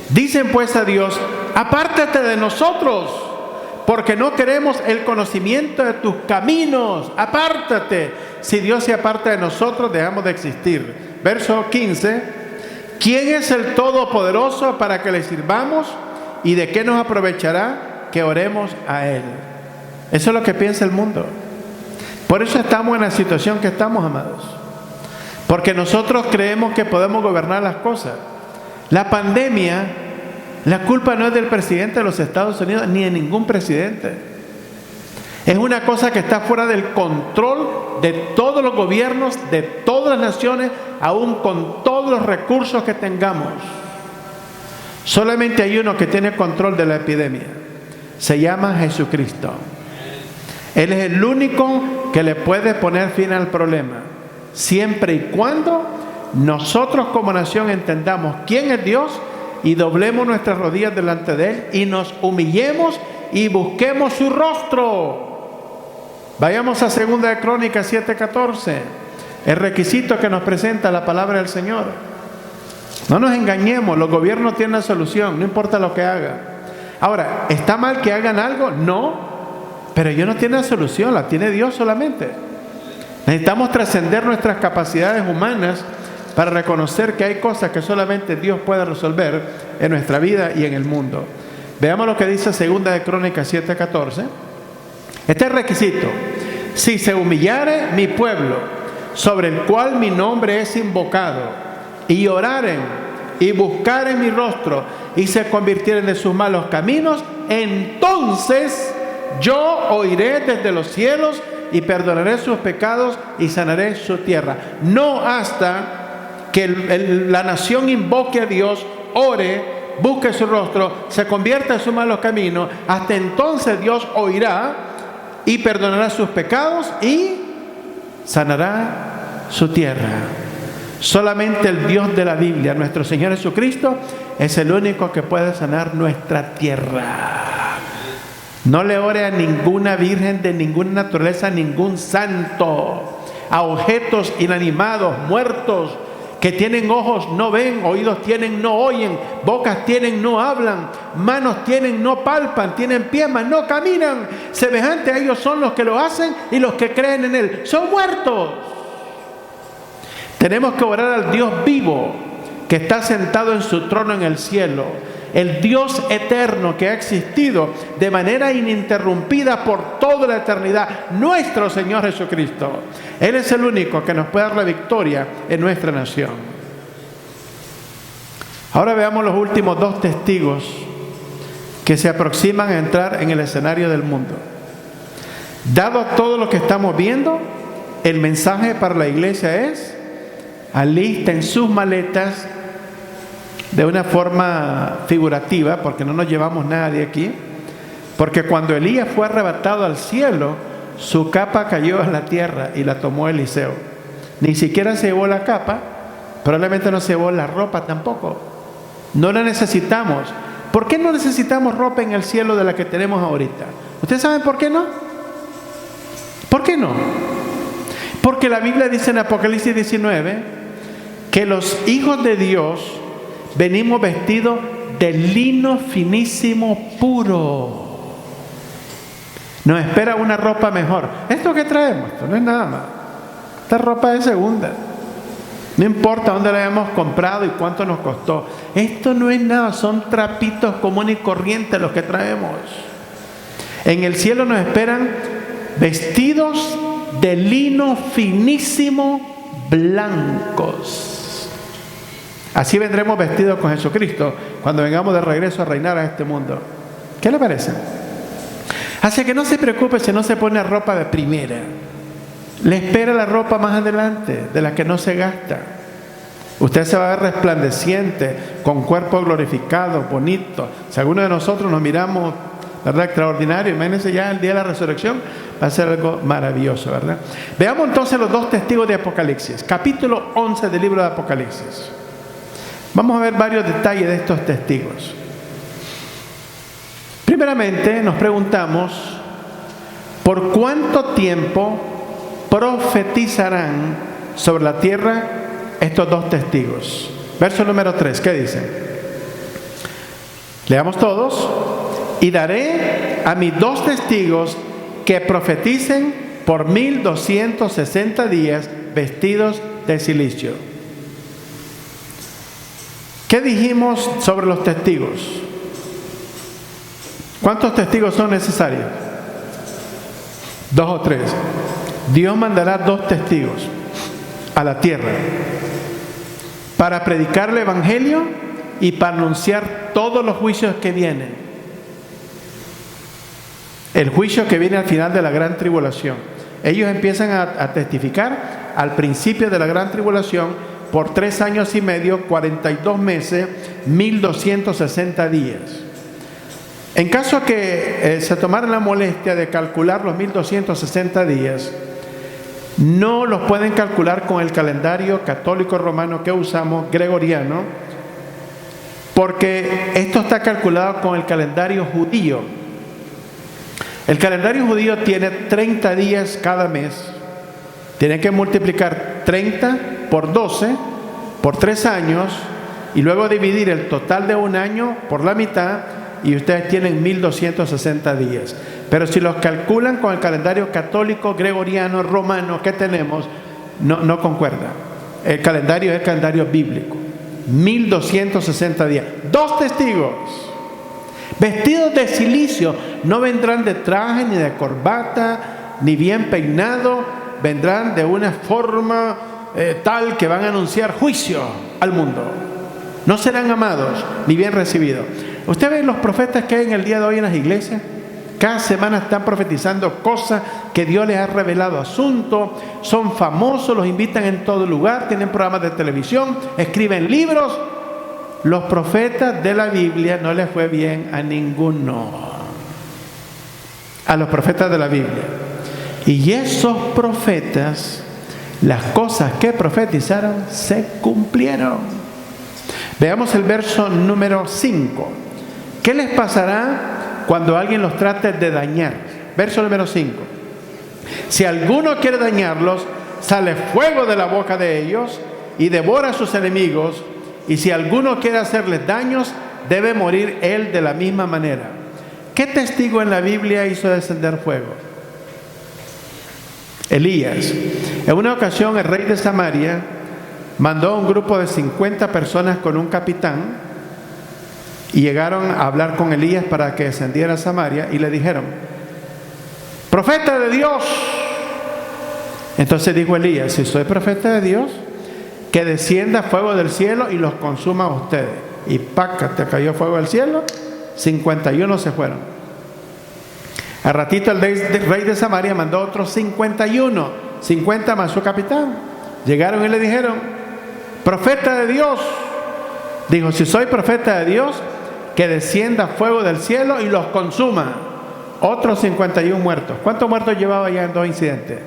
dicen pues a Dios, apártate de nosotros, porque no queremos el conocimiento de tus caminos. Apártate. Si Dios se aparta de nosotros, dejamos de existir. Verso 15: ¿quién es el Todopoderoso para que le sirvamos? ¿Y de qué nos aprovechará que oremos a Él? Eso es lo que piensa el mundo. Por eso estamos en la situación que estamos, amados. Porque nosotros creemos que podemos gobernar las cosas. La pandemia, la culpa no es del presidente de los Estados Unidos ni de ningún presidente. Es una cosa que está fuera del control de todos los gobiernos, de todas las naciones, aún con todos los recursos que tengamos. Solamente hay uno que tiene control de la epidemia. Se llama Jesucristo. Él es el único que le puede poner fin al problema, siempre y cuando nosotros como nación entendamos quién es Dios y doblemos nuestras rodillas delante de Él y nos humillemos y busquemos su rostro. Vayamos a 2 de Crónicas 7:14, el requisito que nos presenta la palabra del Señor. No nos engañemos, los gobiernos tienen la solución, no importa lo que hagan. Ahora, ¿está mal que hagan algo? No, pero ellos no tienen la solución, la tiene Dios solamente. Necesitamos trascender nuestras capacidades humanas para reconocer que hay cosas que solamente Dios puede resolver en nuestra vida y en el mundo. Veamos lo que dice 2 de Crónicas 7:14. Este es el requisito. Si se humillare mi pueblo, sobre el cual mi nombre es invocado, y oraren y buscaren mi rostro, y se convirtieren de sus malos caminos, entonces yo oiré desde los cielos y perdonaré sus pecados y sanaré su tierra. No hasta que la nación invoque a Dios, ore, busque su rostro, se convierta en sus malos caminos, hasta entonces Dios oirá y perdonará sus pecados y sanará su tierra. Solamente el Dios de la Biblia, nuestro Señor Jesucristo, es el único que puede sanar nuestra tierra. No le ore a ninguna virgen de ninguna naturaleza, a ningún santo, a objetos inanimados, muertos, que tienen ojos, no ven, oídos tienen, no oyen, bocas tienen, no hablan, manos tienen, no palpan, tienen pies, mas no caminan. Semejante a ellos son los que lo hacen y los que creen en Él. Son muertos. Tenemos que orar al Dios vivo, que está sentado en su trono en el cielo. El Dios eterno que ha existido de manera ininterrumpida por toda la eternidad, nuestro Señor Jesucristo. Él es el único que nos puede dar la victoria en nuestra nación. Ahora veamos los últimos dos testigos que se aproximan a entrar en el escenario del mundo. Dado todo lo que estamos viendo, el mensaje para la iglesia es: alisten sus maletas, de una forma figurativa, porque no nos llevamos nada de aquí, porque cuando Elías fue arrebatado al cielo, su capa cayó en la tierra y la tomó Eliseo. Ni siquiera se llevó la capa, probablemente no se llevó la ropa tampoco. No la necesitamos. ¿Por qué no necesitamos ropa en el cielo de la que tenemos ahorita? ¿Ustedes saben por qué no? ¿Por qué no? Porque la Biblia dice en Apocalipsis 19 que los hijos de Dios venimos vestidos de lino finísimo puro. Nos espera una ropa mejor. Esto que traemos, esto no es nada más. Esta ropa es segunda. No importa dónde la hayamos comprado y cuánto nos costó. Esto no es nada, son trapitos comunes y corrientes los que traemos. En el cielo nos esperan vestidos de lino finísimo blancos. Así vendremos vestidos con Jesucristo cuando vengamos de regreso a reinar a este mundo. ¿Qué le parece? Así que no se preocupe si no se pone ropa de primera. Le espera la ropa más adelante, de la que no se gasta. Usted se va a ver resplandeciente, con cuerpo glorificado, bonito. Si alguno de nosotros nos miramos, ¿verdad?, extraordinario, imagínense ya el día de la resurrección, va a ser algo maravilloso, ¿verdad? Veamos entonces los dos testigos de Apocalipsis. Capítulo 11 del libro de Apocalipsis. Vamos a ver varios detalles de estos testigos. Primeramente nos preguntamos, ¿por cuánto tiempo profetizarán sobre la tierra estos dos testigos? Verso número 3, ¿qué dice? Leamos todos. Y daré a mis dos testigos que profeticen por 1260 días vestidos de cilicio. ¿Qué dijimos sobre los testigos? ¿Cuántos testigos son necesarios? 2 o 3. Dios mandará 2 testigos a la tierra para predicar el evangelio y para anunciar todos los juicios que vienen. El juicio que viene al final de la gran tribulación. Ellos empiezan a testificar al principio de la gran tribulación por 3 años y medio, 42 meses, 1260 días. En caso que se tomaran la molestia de calcular los 1260 días, no los pueden calcular con el calendario católico romano que usamos, gregoriano, porque esto está calculado con el calendario judío. El calendario judío tiene 30 días cada mes. Tienen que multiplicar 30 por 12 por 3 años y luego dividir el total de un año por la mitad y ustedes tienen 1260 días. Pero si los calculan con el calendario católico, gregoriano, romano que tenemos, no concuerda. El calendario es el calendario bíblico. 1260 días. 2 testigos vestidos de cilicio, no vendrán de traje ni de corbata, ni bien peinado, vendrán de una forma tal que van a anunciar juicio al mundo. No serán amados ni bien recibidos. ¿Usted ve los profetas que hay en el día de hoy en las iglesias? Cada semana están profetizando cosas que Dios les ha revelado, asuntos, son famosos, los invitan en todo lugar, tienen programas de televisión, escriben libros. Los profetas de la Biblia no les fue bien a ninguno. A los profetas de la Biblia. Y esos profetas, las cosas que profetizaron se cumplieron. Veamos el verso número 5. ¿Qué les pasará cuando alguien los trate de dañar? Verso número 5. Si alguno quiere dañarlos, sale fuego de la boca de ellos y devora a sus enemigos. Y si alguno quiere hacerles daños, debe morir él de la misma manera. ¿Qué testigo en la Biblia hizo descender fuego? Elías. En una ocasión el rey de Samaria mandó a un grupo de 50 personas con un capitán y llegaron a hablar con Elías para que descendiera a Samaria y le dijeron: profeta de Dios. Entonces dijo Elías: si soy profeta de Dios, que descienda fuego del cielo y los consuma a ustedes. Y pácate, cayó fuego del cielo, 51 se fueron. Al ratito el rey de Samaria mandó otros 51, 50 más su capitán. Llegaron y le dijeron: profeta de Dios. Dijo: si soy profeta de Dios, que descienda fuego del cielo y los consuma. Otros 51 muertos. ¿Cuántos muertos llevaba ya en 2 incidentes?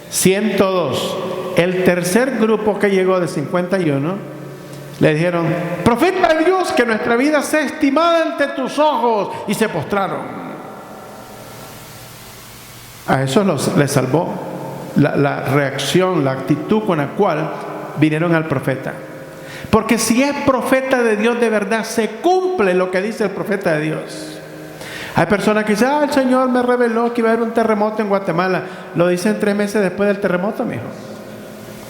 102. El tercer grupo que llegó de 51 le dijeron: profeta de Dios, que nuestra vida sea estimada ante tus ojos. Y se postraron. A eso les salvó la reacción, la actitud con la cual vinieron al profeta. Porque si es profeta de Dios de verdad, se cumple lo que dice el profeta de Dios. Hay personas que dicen: el Señor me reveló que iba a haber un terremoto en Guatemala. Lo dicen 3 meses después del terremoto, mijo.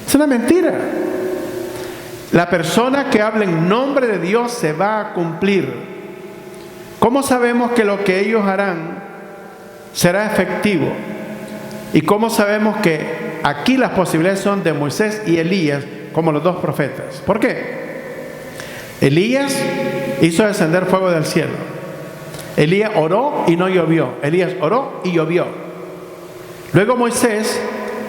Es una mentira. La persona que habla en nombre de Dios se va a cumplir. ¿Cómo sabemos que lo que ellos harán será efectivo? ¿Y cómo sabemos que aquí las posibilidades son de Moisés y Elías como los 2 profetas? ¿Por qué? Elías hizo descender fuego del cielo. Elías oró y no llovió. Elías oró y llovió. Luego Moisés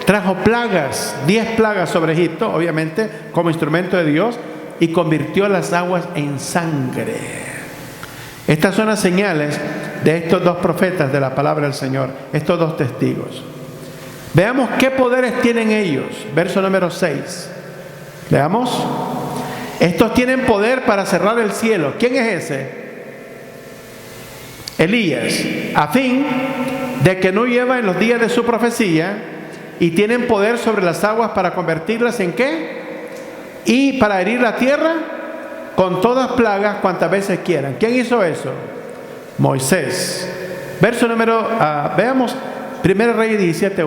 trajo plagas, 10 plagas sobre Egipto, obviamente como instrumento de Dios, y convirtió las aguas en sangre. Estas son las señales de estos 2 profetas de la palabra del Señor, estos 2 testigos. Veamos qué poderes tienen ellos. Verso número 6. Veamos. Estos tienen poder para cerrar el cielo. ¿Quién es ese? Elías. A fin de que no llueva en los días de su profecía, y tienen poder sobre las aguas para convertirlas en ¿qué? Y para herir la tierra con todas plagas cuantas veces quieran. ¿Quién hizo eso? Moisés. Verso número, veamos, 1 Reyes 17:1.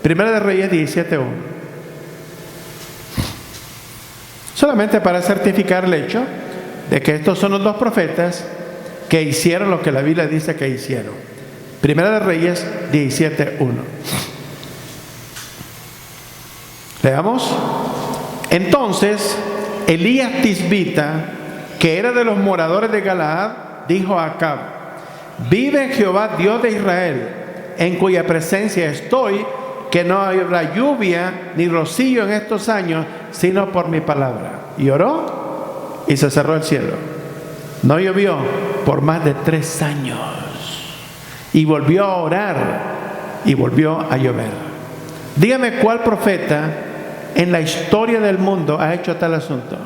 1 Reyes 17:1. Solamente para certificar el hecho de que estos son los 2 profetas que hicieron lo que la Biblia dice que hicieron. 1 Reyes 17:1. Veamos. Entonces Elías Tisbita, que era de los moradores de Galaad, dijo a Acab: vive Jehová Dios de Israel, en cuya presencia estoy, que no habrá lluvia ni rocío en estos años, sino por mi palabra. Y oró y se cerró el cielo. No llovió por más de 3 años. Y volvió a orar y volvió a llover. Dígame cuál profeta en la historia del mundo ha hecho tal asunto.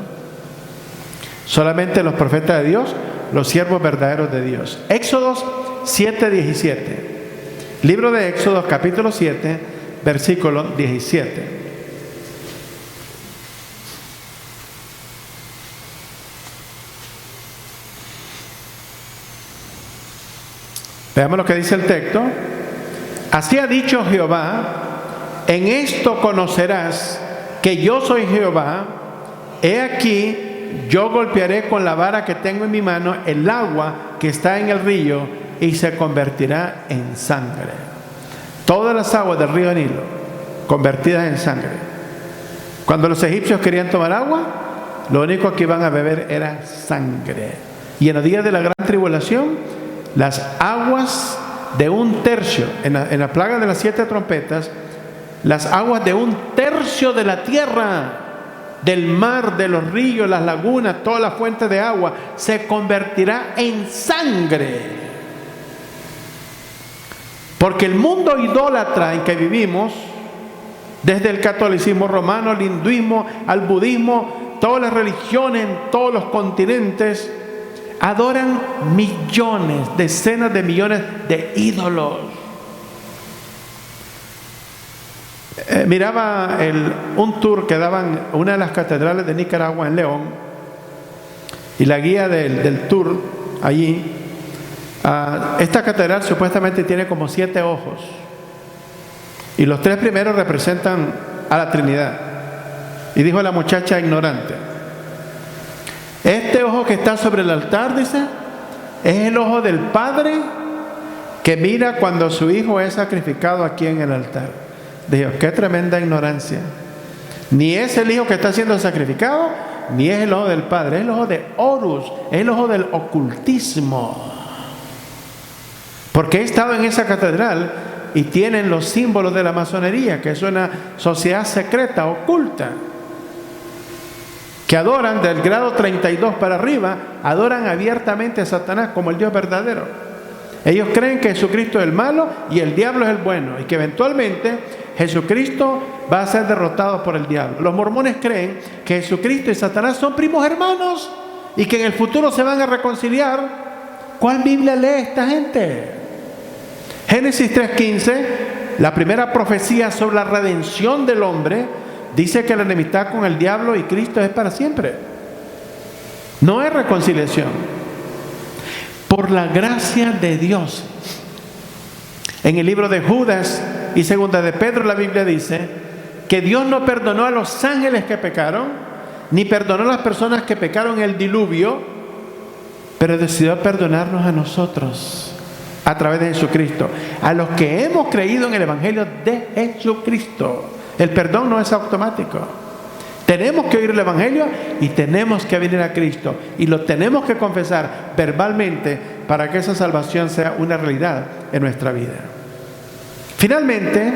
Solamente los profetas de Dios, los siervos verdaderos de Dios. Éxodos 7:17. Libro de Éxodos capítulo 7, versículo 17. Veamos lo que dice el texto. Así ha dicho Jehová: en esto conocerás que yo soy Jehová. He aquí, yo golpearé con la vara que tengo en mi mano el agua que está en el río y se convertirá en sangre. Todas las aguas del río Nilo convertidas en sangre. Cuando los egipcios querían tomar agua, lo único que iban a beber era sangre. Y en los días de la gran tribulación, las aguas de un tercio, en la plaga de las 7 trompetas, las aguas de un tercio de la tierra, del mar, de los ríos, las lagunas, toda la fuente de agua, se convertirá en sangre. Porque el mundo idólatra en que vivimos, desde el catolicismo romano, al hinduismo, al budismo, todas las religiones en todos los continentes, adoran millones, decenas de millones de ídolos. Miraba un tour que daban una de las catedrales de Nicaragua en León, y la guía del tour allí, esta catedral supuestamente tiene como 7 ojos, y los 3 primeros representan a la Trinidad. Y dijo la muchacha ignorante: este ojo que está sobre el altar, dice, es el ojo del Padre que mira cuando su hijo es sacrificado aquí en el altar. Dijo: qué tremenda ignorancia. Ni es el hijo que está siendo sacrificado, ni es el ojo del Padre, es el ojo de Horus, es el ojo del ocultismo. Porque he estado en esa catedral y tienen los símbolos de la masonería, que es una sociedad secreta, oculta, que adoran del grado 32 para arriba, adoran abiertamente a Satanás como el Dios verdadero. Ellos creen que Jesucristo es el malo y el diablo es el bueno, y que eventualmente Jesucristo va a ser derrotado por el diablo. Los mormones creen que Jesucristo y Satanás son primos hermanos y que en el futuro se van a reconciliar. ¿Cuál Biblia lee esta gente? Génesis 3:15, la primera profecía sobre la redención del hombre, dice que la enemistad con el diablo y Cristo es para siempre. No hay reconciliación. Por la gracia de Dios. En el libro de Judas y segunda de Pedro, la Biblia dice que Dios no perdonó a los ángeles que pecaron, ni perdonó a las personas que pecaron en el diluvio, pero decidió perdonarnos a nosotros a través de Jesucristo, a los que hemos creído en el Evangelio de Jesucristo. El perdón no es automático. Tenemos que oír el Evangelio y tenemos que venir a Cristo, y lo tenemos que confesar verbalmente para que esa salvación sea una realidad en nuestra vida. Finalmente,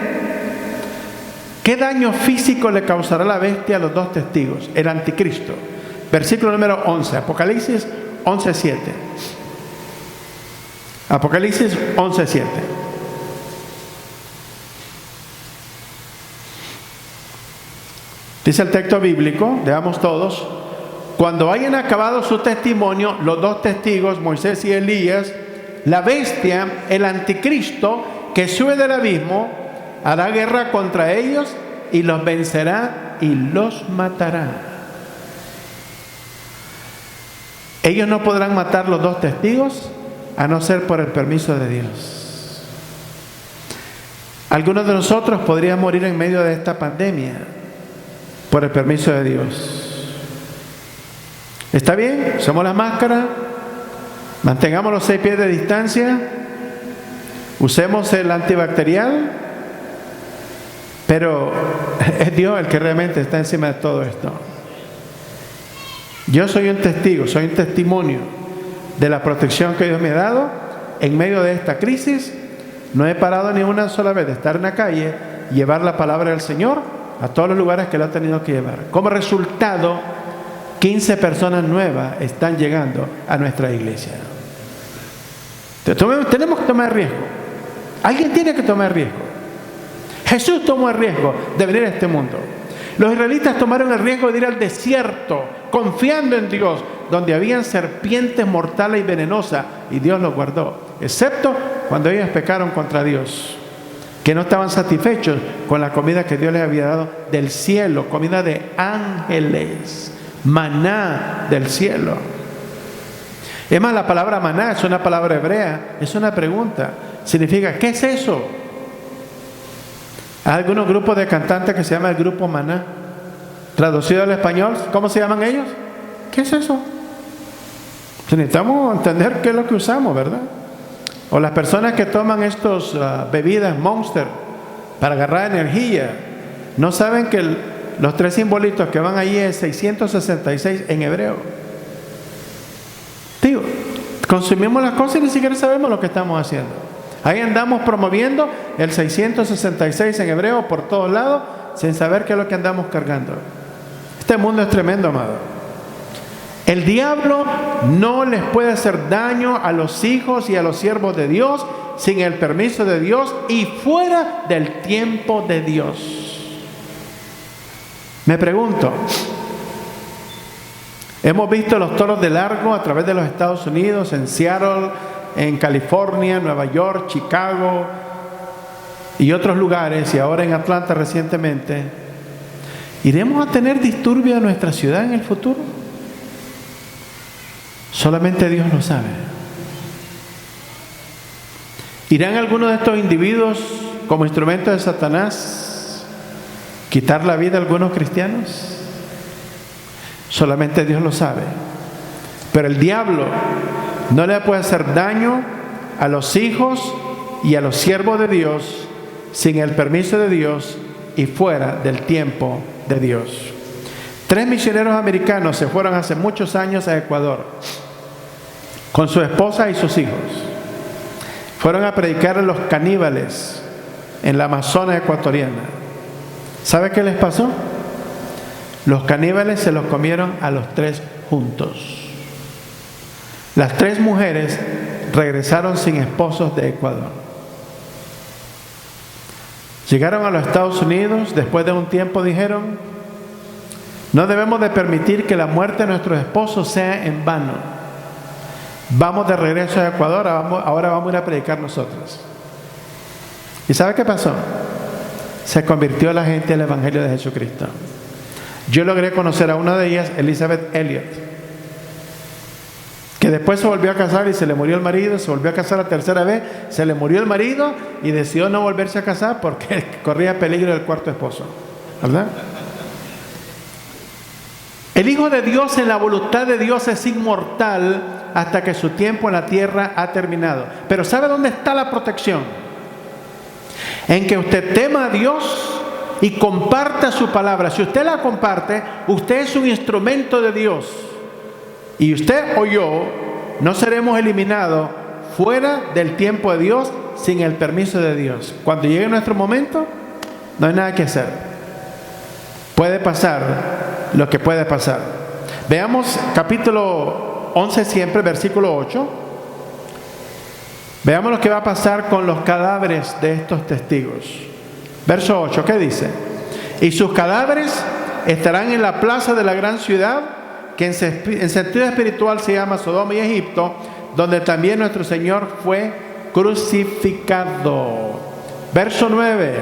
¿qué daño físico le causará la bestia a los 2 testigos? El anticristo. Versículo número 11, Apocalipsis 11:7. Apocalipsis 11:7. Dice el texto bíblico, leamos todos: cuando hayan acabado su testimonio, los 2 testigos, Moisés y Elías, la bestia, el anticristo, que sube del abismo, hará guerra contra ellos y los vencerá y los matará. Ellos no podrán matar los 2 testigos a no ser por el permiso de Dios. Algunos de nosotros podrían morir en medio de esta pandemia por el permiso de Dios. ¿Está bien? Usemos la máscara, mantengamos los 6 pies de distancia, usemos el antibacterial, pero es Dios el que realmente está encima de todo esto. Yo soy un testigo, soy un testimonio de la protección que Dios me ha dado en medio de esta crisis. No he parado ni una sola vez de estar en la calle y llevar la palabra del Señor a todos los lugares que lo ha tenido que llevar. Como resultado, 15 personas nuevas están llegando a nuestra iglesia. Entonces, tenemos que tomar riesgo. Alguien tiene que tomar riesgo. Jesús tomó el riesgo de venir a este mundo. Los israelitas tomaron el riesgo de ir al desierto, confiando en Dios, donde habían serpientes mortales y venenosas, y Dios los guardó, excepto cuando ellos pecaron contra Dios, que no estaban satisfechos con la comida que Dios les había dado del cielo, comida de ángeles, maná del cielo. Es más, la palabra maná es una palabra hebrea, es una pregunta, significa, ¿qué es eso? Hay algunos grupos de cantantes que se llama el grupo Maná, traducido al español, ¿cómo se llaman ellos? ¿Qué es eso? Necesitamos entender qué es lo que usamos, ¿verdad? O las personas que toman estos bebidas Monster para agarrar energía, no saben que los 3 simbolitos que van ahí es 666 en hebreo. Digo, consumimos las cosas y ni siquiera sabemos lo que estamos haciendo. Ahí andamos promoviendo el 666 en hebreo por todos lados sin saber qué es lo que andamos cargando. Este mundo es tremendo, amado. El diablo no les puede hacer daño a los hijos y a los siervos de Dios sin el permiso de Dios y fuera del tiempo de Dios. Me pregunto, hemos visto los toros de largo a través de los Estados Unidos, en Seattle, en California, Nueva York, Chicago y otros lugares, y ahora en Atlanta recientemente. ¿Iremos a tener disturbios en nuestra ciudad en el futuro? Solamente Dios lo sabe. ¿Irán algunos de estos individuos como instrumento de Satanás quitar la vida a algunos cristianos? Solamente Dios lo sabe. Pero el diablo no le puede hacer daño a los hijos y a los siervos de Dios sin el permiso de Dios y fuera del tiempo de Dios. 3 misioneros americanos se fueron hace muchos años a Ecuador con su esposa y sus hijos. Fueron a predicar a los caníbales en la Amazonas ecuatoriana. ¿Sabe qué les pasó? Los caníbales se los comieron a los 3 juntos. Las 3 mujeres regresaron sin esposos de Ecuador. Llegaron a los Estados Unidos, después de un tiempo dijeron: no debemos de permitir que la muerte de nuestros esposos sea en vano. Vamos de regreso a Ecuador, ahora vamos a ir a predicar nosotros. ¿Y sabe qué pasó? Se convirtió la gente al Evangelio de Jesucristo. Yo logré conocer a una de ellas, Elizabeth Elliot, que después se volvió a casar y se le murió el marido, se volvió a casar la tercera vez, se le murió el marido y decidió no volverse a casar porque corría peligro del cuarto esposo, ¿verdad? El Hijo de Dios en la voluntad de Dios es inmortal hasta que su tiempo en la tierra ha terminado. Pero ¿sabe dónde está la protección? En que usted tema a Dios y comparta su palabra. Si usted la comparte, usted es un instrumento de Dios. Y usted o yo no seremos eliminados fuera del tiempo de Dios sin el permiso de Dios. Cuando llegue nuestro momento, no hay nada que hacer. Puede pasar lo que puede pasar. Veamos capítulo 11 siempre, versículo 8. Veamos lo que va a pasar con los cadáveres de estos testigos. Verso 8, ¿qué dice? Y sus cadáveres estarán en la plaza de la gran ciudad, que en sentido espiritual se llama Sodoma y Egipto, donde también nuestro Señor fue crucificado. Verso 9.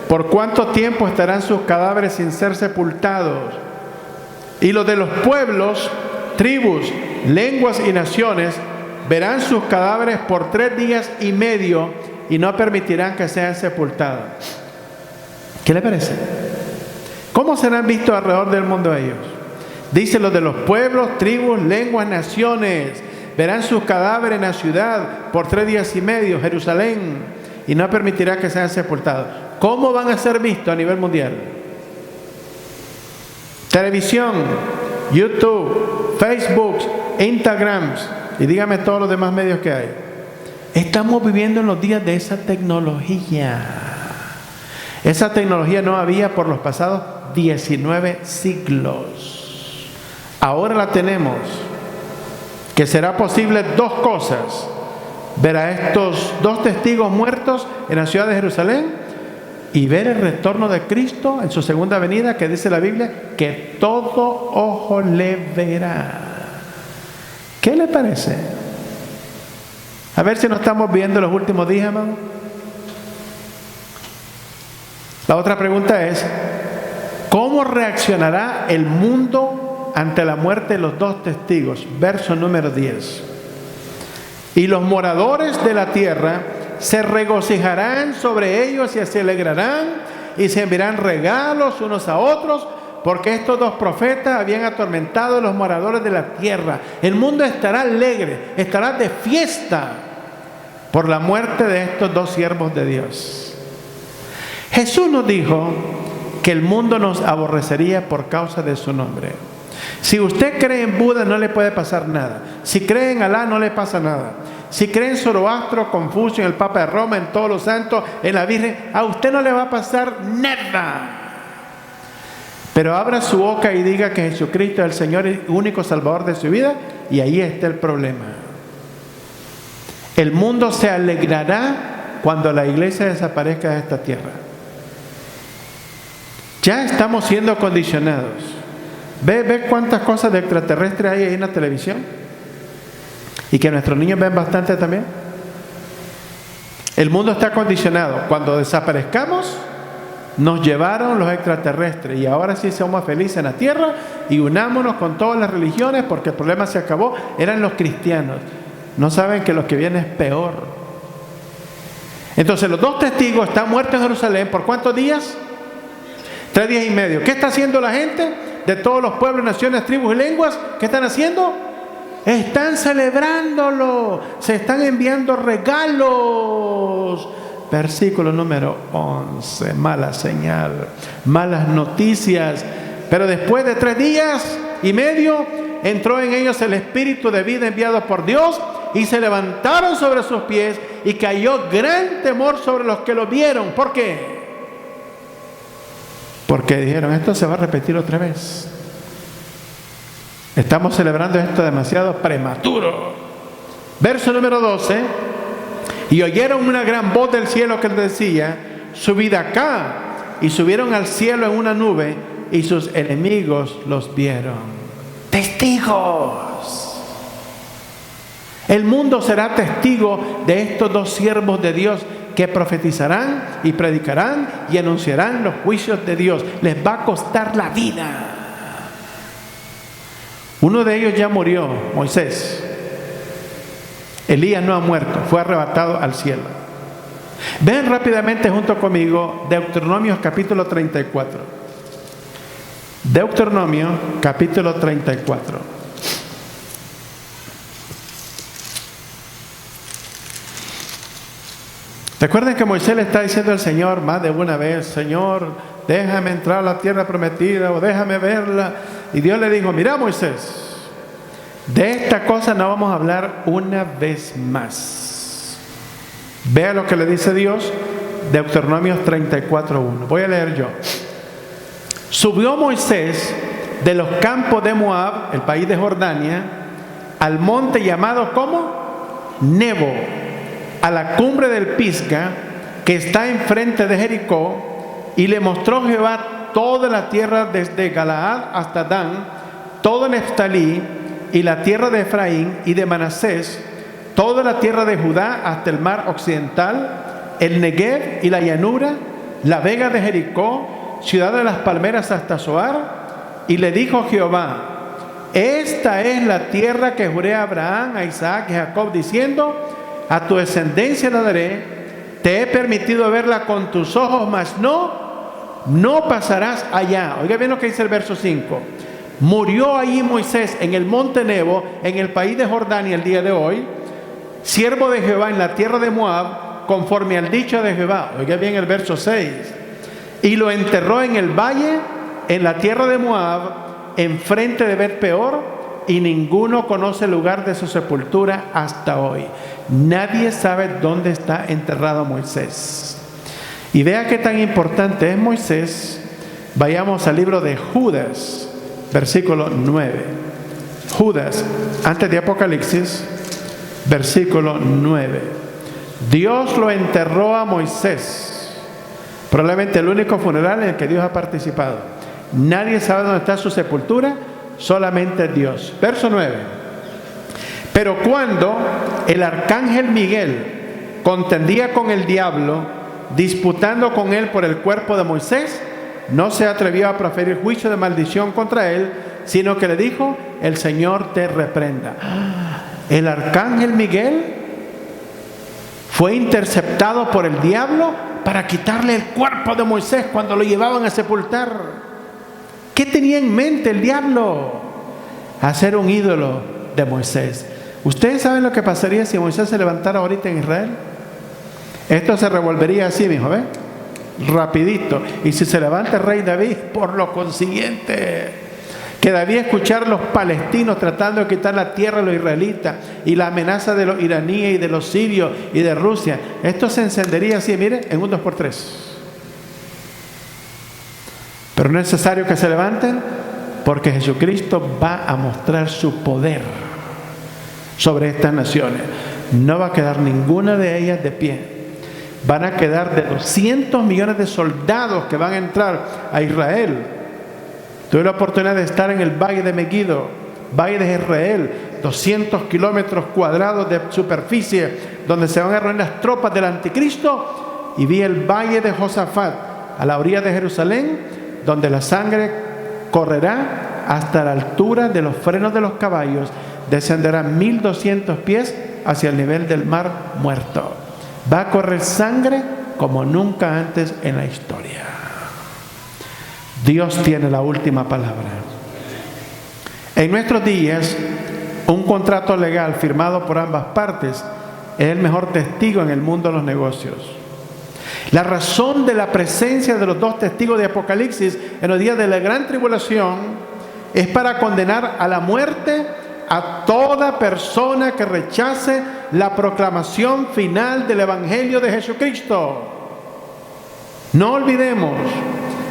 ¿Por cuánto tiempo estarán sus cadáveres sin ser sepultados? Y los de los pueblos, tribus, lenguas y naciones verán sus cadáveres por 3 días y medio y no permitirán que sean sepultados. ¿Qué le parece? ¿Cómo serán vistos alrededor del mundo ellos? Dice: los de los pueblos, tribus, lenguas, naciones verán sus cadáveres en la ciudad por 3 días y medio, Jerusalén, y no permitirá que sean sepultados. ¿Cómo van a ser vistos a nivel mundial? Televisión, YouTube, Facebook, Instagram, y dígame todos los demás medios que hay. Estamos viviendo en los días de esa tecnología. Esa tecnología no había por los pasados 19 siglos. Ahora la tenemos. Que será posible 2 cosas: ver a estos 2 testigos muertos en la ciudad de Jerusalén y ver el retorno de Cristo en su segunda venida, que dice la Biblia que todo ojo le verá. ¿Qué le parece? A ver si nos estamos viendo los últimos días, hermano. La otra pregunta es: ¿cómo reaccionará el mundo ante la muerte de los 2 testigos? Verso número 10. Y los moradores de la tierra se regocijarán sobre ellos y se alegrarán y se enviarán regalos unos a otros, porque estos dos profetas habían atormentado a los moradores de la tierra. El mundo estará alegre, estará de fiesta por la muerte de estos dos siervos de Dios. Jesús nos dijo que el mundo nos aborrecería por causa de su nombre. Si usted cree en Buda, no le puede pasar nada. Si cree en Alá, no le pasa nada. Si cree en Zoroastro, Confucio, en el Papa de Roma, en todos los santos, en la Virgen, a usted no le va a pasar nada. Pero abra su boca y diga que Jesucristo es el Señor y único Salvador de su vida, y ahí está el problema. El mundo se alegrará cuando la iglesia desaparezca de esta tierra. Ya estamos siendo condicionados. ¿Ve cuántas cosas de extraterrestres hay ahí en la televisión? Y que nuestros niños ven bastante también. El mundo está condicionado. Cuando desaparezcamos, nos llevaron los extraterrestres y ahora sí somos felices en la tierra y unámonos con todas las religiones porque el problema se acabó. Eran los cristianos. No saben que lo que viene es peor. Entonces los dos testigos están muertos en Jerusalén. ¿Por cuántos días? 3 días y medio. ¿Qué está haciendo la gente de todos los pueblos, naciones, tribus y lenguas? ¿Qué están haciendo? Están celebrándolo. Se están enviando regalos. Versículo número 11, mala señal, malas noticias. Pero después de 3 días y medio, entró en ellos el espíritu de vida enviado por Dios, y se levantaron sobre sus pies, y cayó gran temor sobre los que lo vieron. ¿Por qué? Porque dijeron, esto se va a repetir otra vez. Estamos celebrando esto demasiado prematuro. Verso número 12. Y oyeron una gran voz del cielo que les decía, subid acá. Y subieron al cielo en una nube, y sus enemigos los vieron. Testigos. El mundo será testigo de estos dos siervos de Dios que profetizarán y predicarán y anunciarán los juicios de Dios. Les va a costar la vida. Uno de ellos ya murió, Moisés. Elías no ha muerto, fue arrebatado al cielo. Ven rápidamente junto conmigo Deuteronomio capítulo 34. Deuteronomio capítulo 34. Recuerden que Moisés le está diciendo al Señor más de una vez, Señor, déjame entrar a la tierra prometida o déjame verla. Y Dios le dijo, mira Moisés, de esta cosa no vamos a hablar una vez más. Vea lo que le dice Dios, Deuteronomio 34:1. Voy a leer yo. Subió Moisés de los campos de Moab, el país de Jordania, al monte llamado ¿cómo? Nebo, a la cumbre del Pisga, que está enfrente de Jericó, y le mostró Jehová toda la tierra desde Galaad hasta Dan, todo Neftalí, y la tierra de Efraín y de Manasés, toda la tierra de Judá hasta el mar occidental, el Negev y la llanura, la vega de Jericó, ciudad de las palmeras hasta Zoar. Y le dijo Jehová, esta es la tierra que juré a Abraham, a Isaac y a Jacob, diciendo, a tu descendencia la daré. Te he permitido verla con tus ojos, mas no pasarás allá. Oiga bien lo que dice el verso 5. Murió allí Moisés en el monte Nebo, en el país de Jordania el día de hoy, siervo de Jehová en la tierra de Moab, conforme al dicho de Jehová. Oiga bien el verso 6. Y lo enterró en el valle, en la tierra de Moab, enfrente de Bet-peor, y ninguno conoce el lugar de su sepultura hasta hoy. Nadie sabe dónde está enterrado Moisés. Y vea qué tan importante es Moisés. Vayamos al libro de Judas, versículo 9. Judas, antes de Apocalipsis, versículo 9. Dios lo enterró a Moisés. Probablemente el único funeral en el que Dios ha participado. Nadie sabe dónde está su sepultura, solamente Dios. Verso 9. Pero cuando el arcángel Miguel contendía con el diablo, disputando con él por el cuerpo de Moisés, no se atrevió a proferir juicio de maldición contra él, sino que le dijo, el Señor te reprenda. El arcángel Miguel fue interceptado por el diablo para quitarle el cuerpo de Moisés cuando lo llevaban a sepultar. ¿Qué tenía en mente el diablo? Hacer un ídolo de Moisés. ¿Ustedes saben lo que pasaría si Moisés se levantara ahorita en Israel? Esto se revolvería así, mijo, ¿ves? Rapidito. Y si se levanta el rey David, por lo consiguiente, quedaría escuchar a los palestinos tratando de quitar la tierra a los israelitas y la amenaza de los iraníes y de los sirios y de Rusia. Esto se encendería así, mire, en un 2x3. Pero no es necesario que se levanten, porque Jesucristo va a mostrar su poder sobre estas naciones. No va a quedar ninguna de ellas de pie. Van a quedar de 200 millones de soldados que van a entrar a Israel. Tuve la oportunidad de estar en el Valle de Megiddo, Valle de Israel, 200 kilómetros cuadrados de superficie, donde se van a reunir las tropas del anticristo, y vi el Valle de Josafat, a la orilla de Jerusalén, donde la sangre correrá hasta la altura de los frenos de los caballos, descenderá 1200 pies hacia el nivel del mar Muerto. Va a correr sangre como nunca antes en la historia. Dios tiene la última palabra. En nuestros días, un contrato legal firmado por ambas partes es el mejor testigo en el mundo de los negocios. La razón de la presencia de los dos testigos de Apocalipsis en los días de la gran tribulación es para condenar a la muerte a toda persona que rechace la proclamación final del Evangelio de Jesucristo. No olvidemos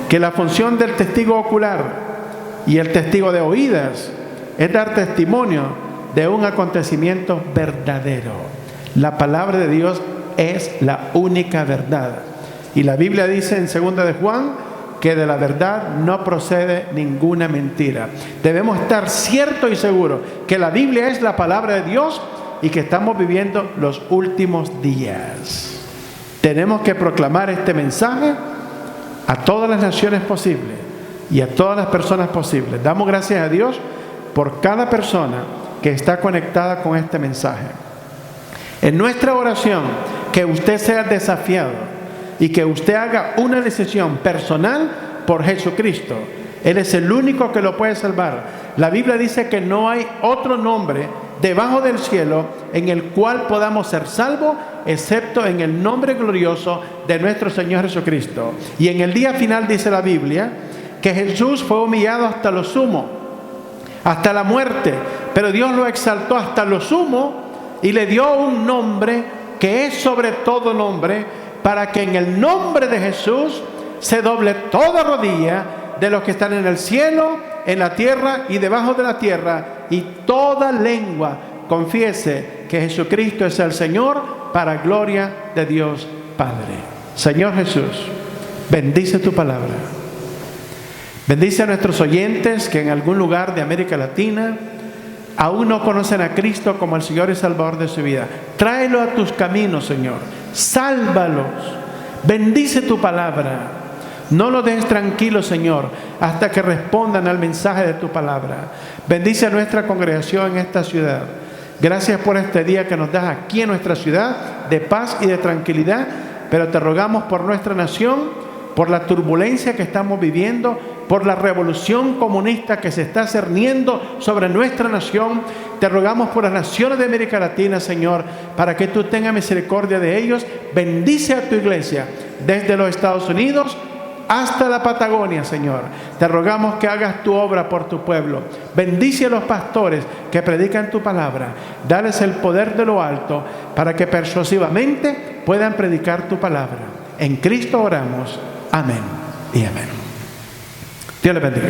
que la función del testigo ocular y el testigo de oídas es dar testimonio de un acontecimiento verdadero. La palabra de Dios es la única verdad. Y la Biblia dice en 2 de Juan que de la verdad no procede ninguna mentira. Debemos estar ciertos y seguros que la Biblia es la palabra de Dios y que estamos viviendo los últimos días. Tenemos que proclamar este mensaje a todas las naciones posibles y a todas las personas posibles. Damos gracias a Dios por cada persona que está conectada con este mensaje. En nuestra oración, que usted sea desafiado y que usted haga una decisión personal por Jesucristo. Él es el único que lo puede salvar. La Biblia dice que no hay otro nombre debajo del cielo en el cual podamos ser salvos, excepto en el nombre glorioso de nuestro Señor Jesucristo. Y en el día final dice la Biblia que Jesús fue humillado hasta lo sumo, hasta la muerte, pero Dios lo exaltó hasta lo sumo y le dio un nombre que es sobre todo nombre, para que en el nombre de Jesús se doble toda rodilla de los que están en el cielo, en la tierra y debajo de la tierra, y toda lengua confiese que Jesucristo es el Señor, para gloria de Dios Padre. Señor Jesús, bendice tu palabra. Bendice a nuestros oyentes que en algún lugar de América Latina aún no conocen a Cristo como el Señor y Salvador de su vida. Tráelo a tus caminos, Señor. Sálvalos. Bendice tu palabra. No los dejes tranquilos, Señor, hasta que respondan al mensaje de tu palabra. Bendice a nuestra congregación en esta ciudad. Gracias por este día que nos das aquí en nuestra ciudad, de paz y de tranquilidad. Pero te rogamos por nuestra nación, por la turbulencia que estamos viviendo, por la revolución comunista que se está cerniendo sobre nuestra nación. Te rogamos por las naciones de América Latina, Señor, para que tú tengas misericordia de ellos. Bendice a tu iglesia desde los Estados Unidos hasta la Patagonia, Señor. Te rogamos que hagas tu obra por tu pueblo. Bendice a los pastores que predican tu palabra. Dales el poder de lo alto para que persuasivamente puedan predicar tu palabra. En Cristo oramos. Amén y amén. Dios les bendiga.